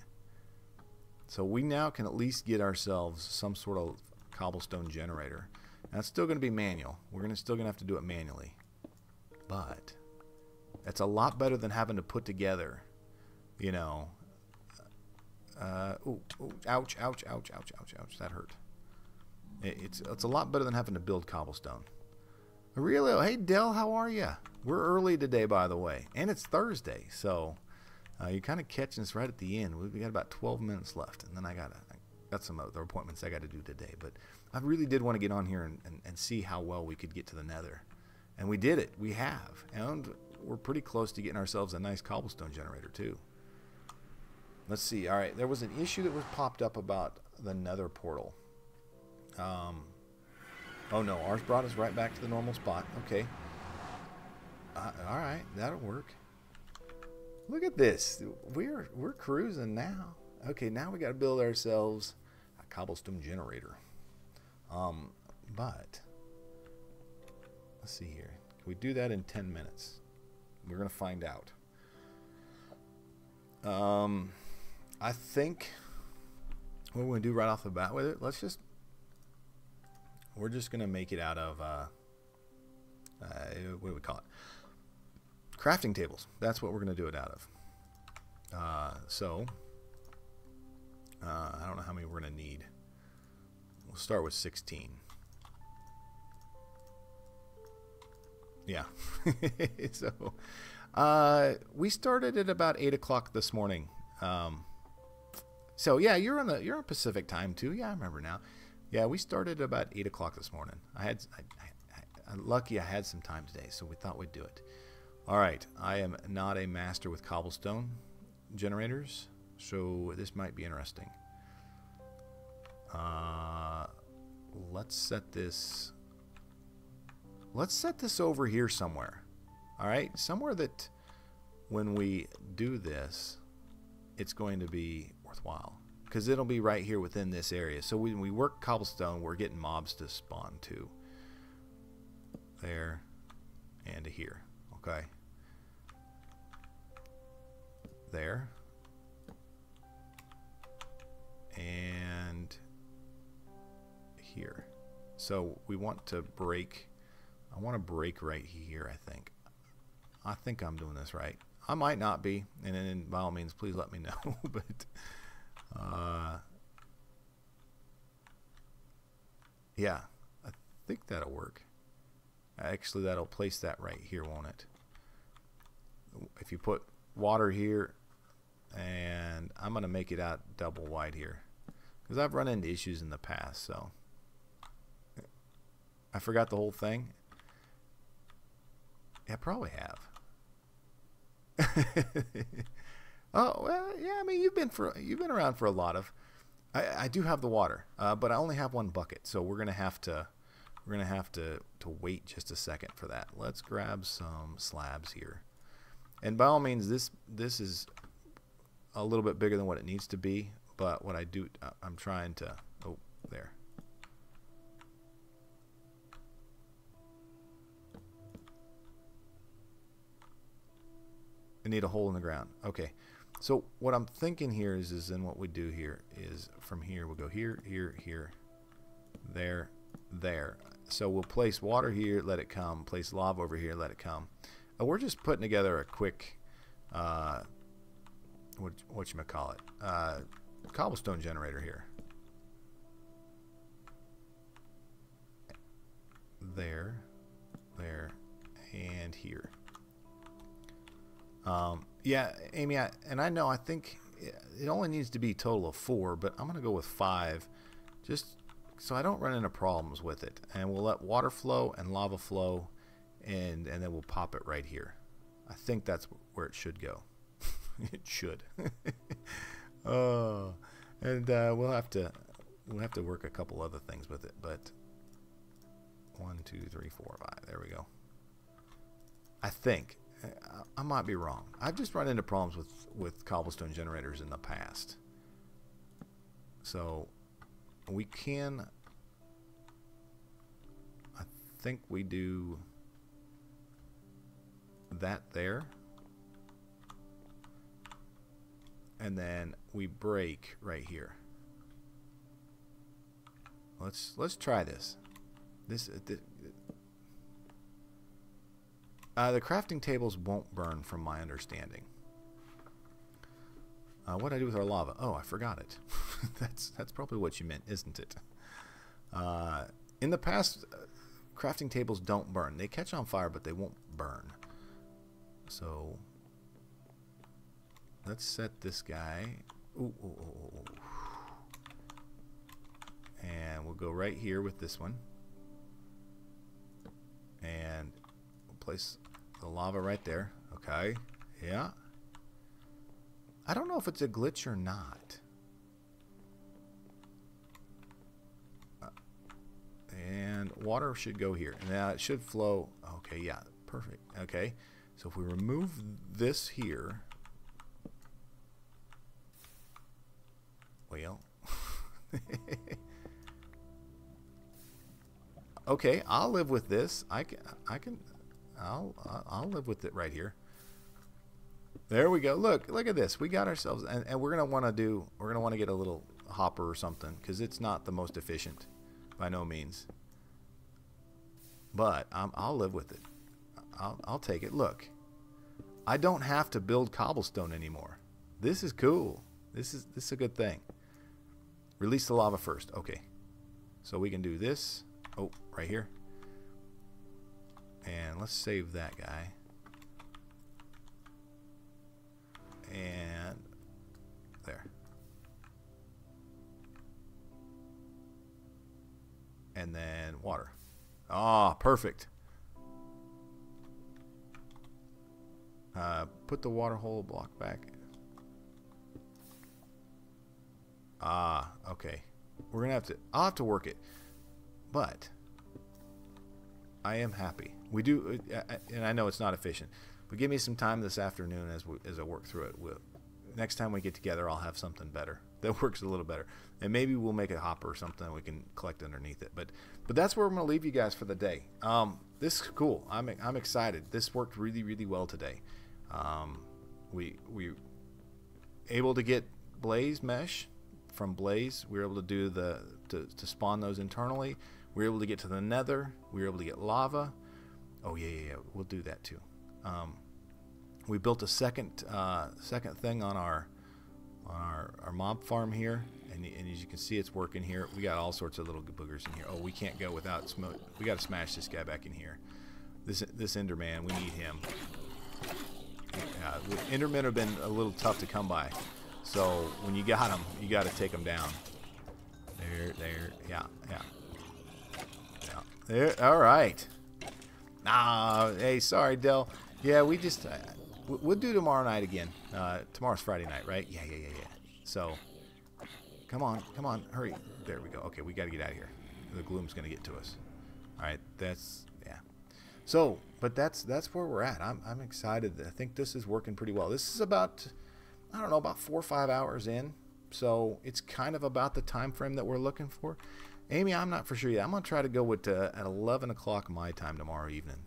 [SPEAKER 1] So we now can at least get ourselves some sort of cobblestone generator. Now it's still going to be manual. We're still going to have to do it manually. But that's a lot better than having to put together, you know. Ouch. That hurt. It's a lot better than having to build cobblestone. Aurelio, hey Dell, how are you? We're early today, by the way, and it's Thursday, so you're kind of catching us right at the end. We got about 12 minutes left, and then I got some other appointments I got to do today. But I really did want to get on here and see how well we could get to the Nether, and we did it. We have, and we're pretty close to getting ourselves a nice cobblestone generator too. Let's see. All right, there was an issue that was popped up about the Nether portal. Oh no, ours brought us right back to the normal spot. Okay. Alright, that'll work. Look at this. We're cruising now. Okay, now we got to build ourselves a cobblestone generator. But let's see here. Can we do that in 10 minutes? We're going to find out. I think what we're going to do right off the bat with it, we're just going to make it out of, what do we call it? Crafting tables. That's what we're going to do it out of. I don't know how many we're going to need. We'll start with 16. Yeah. So, we started at about 8 o'clock this morning. So yeah, you're on Pacific time too. Yeah, I remember now. Yeah, we started at about 8 o'clock this morning. I'm lucky I had some time today, so we thought we'd do it. All right, I am not a master with cobblestone generators, so this might be interesting. Let's set this. Let's set this over here somewhere. All right, somewhere that when we do this, it's going to be worthwhile because it'll be right here within this area. So when we work cobblestone, we're getting mobs to spawn to there and to here. Okay, there and here. So we want to break. I want to break right here. I think I'm doing this right. I might not be, and then by all means, please let me know. But yeah, I think that'll work. Actually, that'll place that right here, won't it? If you put water here, and I'm gonna make it out double wide here because I've run into issues in the past. So I forgot the whole thing. Yeah, I probably have. Oh well, yeah. I mean, you've been around for a lot of. I do have the water, but I only have one bucket, so we're gonna have to wait just a second for that. Let's grab some slabs here, and by all means, this is a little bit bigger than what it needs to be. But what I do, I'm trying to. Oh, there. I need a hole in the ground. Okay, so what I'm thinking here is then what we do here is from here we'll go here, here, here, there, there. So we'll place water here, let it come. Place lava over here, let it come. We're just putting together a quick, whatchamacallit, cobblestone generator here. There, there, and here. Yeah, Amy, I think it only needs to be a total of 4, but I'm going to go with 5 just so I don't run into problems with it. And we'll let water flow and lava flow, and then we'll pop it right here. I think that's where it should go. It should. Oh, and we'll have to work a couple other things with it, but 1, 2, 3, 4, 5. There we go. I think. I might be wrong. I've just run into problems with cobblestone generators in the past. So we can, I think we do that there. And then we break right here. Let's try this. The crafting tables won't burn from my understanding. What do I do with our lava? Oh, I forgot it. That's probably what you meant, isn't it? In the past, crafting tables don't burn. They catch on fire, but they won't burn. So let's set this guy. Ooh, ooh, ooh, ooh. And we'll go right here with this one. And we'll place the lava right there. Okay. Yeah. I don't know if it's a glitch or not. And water should go here. Now it should flow. Okay, yeah. Perfect. Okay. So if we remove this here. Well. Okay, I'll live with this. I'll live with it right here. There we go. Look at this. We got ourselves, and we're gonna want to get a little hopper or something because it's not the most efficient, by no means. But I'll live with it. I'll take it. Look, I don't have to build cobblestone anymore. This is cool. This is a good thing. Release the lava first. Okay, so we can do this. Oh, right here. And let's save that guy. And there. And then water. Ah, perfect. Put the water hole block back. Ah, okay. we're gonna have to. I'll have to work it, but I am happy. We do, and I know it's not efficient, but give me some time this afternoon as I work through it. Next time we get together, I'll have something better that works a little better, and maybe we'll make a hopper or something we can collect underneath it. But that's where I'm gonna leave you guys for the day. This is cool. I'm excited. This worked really, really well today. We able to get Blaze mesh from Blaze. We were able to do to spawn those internally. We were able to get to the Nether. We were able to get lava. Oh yeah. We'll do that too. We built a second thing on our mob farm here, and as you can see, it's working here. We got all sorts of little boogers in here. Oh, we can't go without smoke. We got to smash this guy back in here. This Enderman, we need him. Endermen have been a little tough to come by, so when you got them, you got to take them down. Yeah. There. All right. Hey, sorry, Del. Yeah, we just we'll do tomorrow night again. Tomorrow's Friday night, right? Yeah. So, come on, hurry. There we go. Okay, we got to get out of here. The gloom's gonna get to us. All right, yeah. So, but that's where we're at. I'm excited. I think this is working pretty well. This is about, I don't know, about 4 or 5 hours in. So it's kind of about the time frame that we're looking for. Amy, I'm not for sure yet. I'm gonna try to go with at 11 o'clock my time tomorrow evening.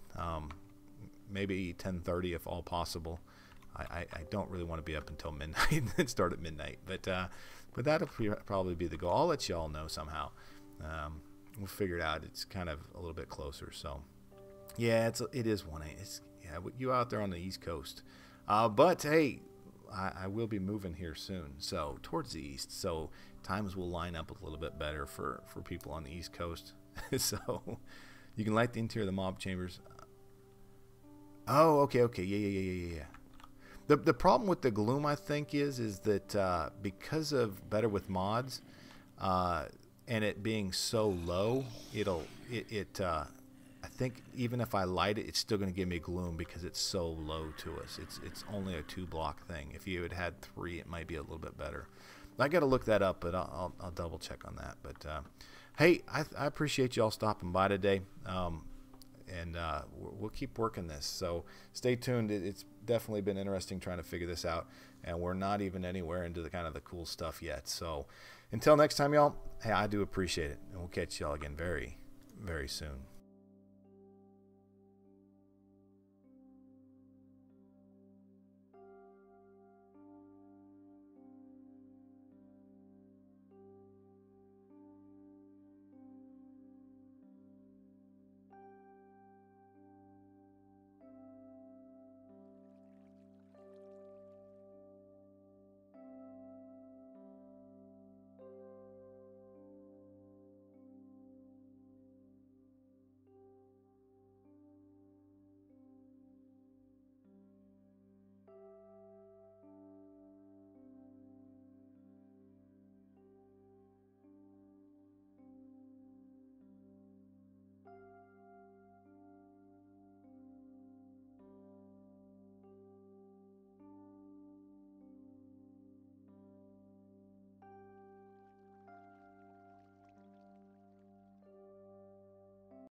[SPEAKER 1] Maybe 10:30 if all possible. I don't really want to be up until midnight and start at midnight, but that'll probably be the goal. I'll let you all know somehow. We'll figure it out. It's kind of a little bit closer. So yeah, it is 1 a.m. Yeah, you out there on the East Coast. But hey, I will be moving here soon, so towards the east. So times will line up a little bit better for people on the East Coast. So you can light the interior of the mob chambers. Oh, okay. Yeah. The problem with the gloom, I think, is that because of Better with Mods, and it being so low, I think even if I light it, it's still going to give me gloom because it's so low to us. It's only a 2-block thing. If you had 3, it might be a little bit better. I got to look that up, but I'll double check on that. But hey, I appreciate y'all stopping by today. And we'll keep working this, so stay tuned. It's definitely been interesting trying to figure this out, and we're not even anywhere into the kind of the cool stuff yet. So until next time, y'all, hey, I do appreciate it, and we'll catch y'all again very, very soon.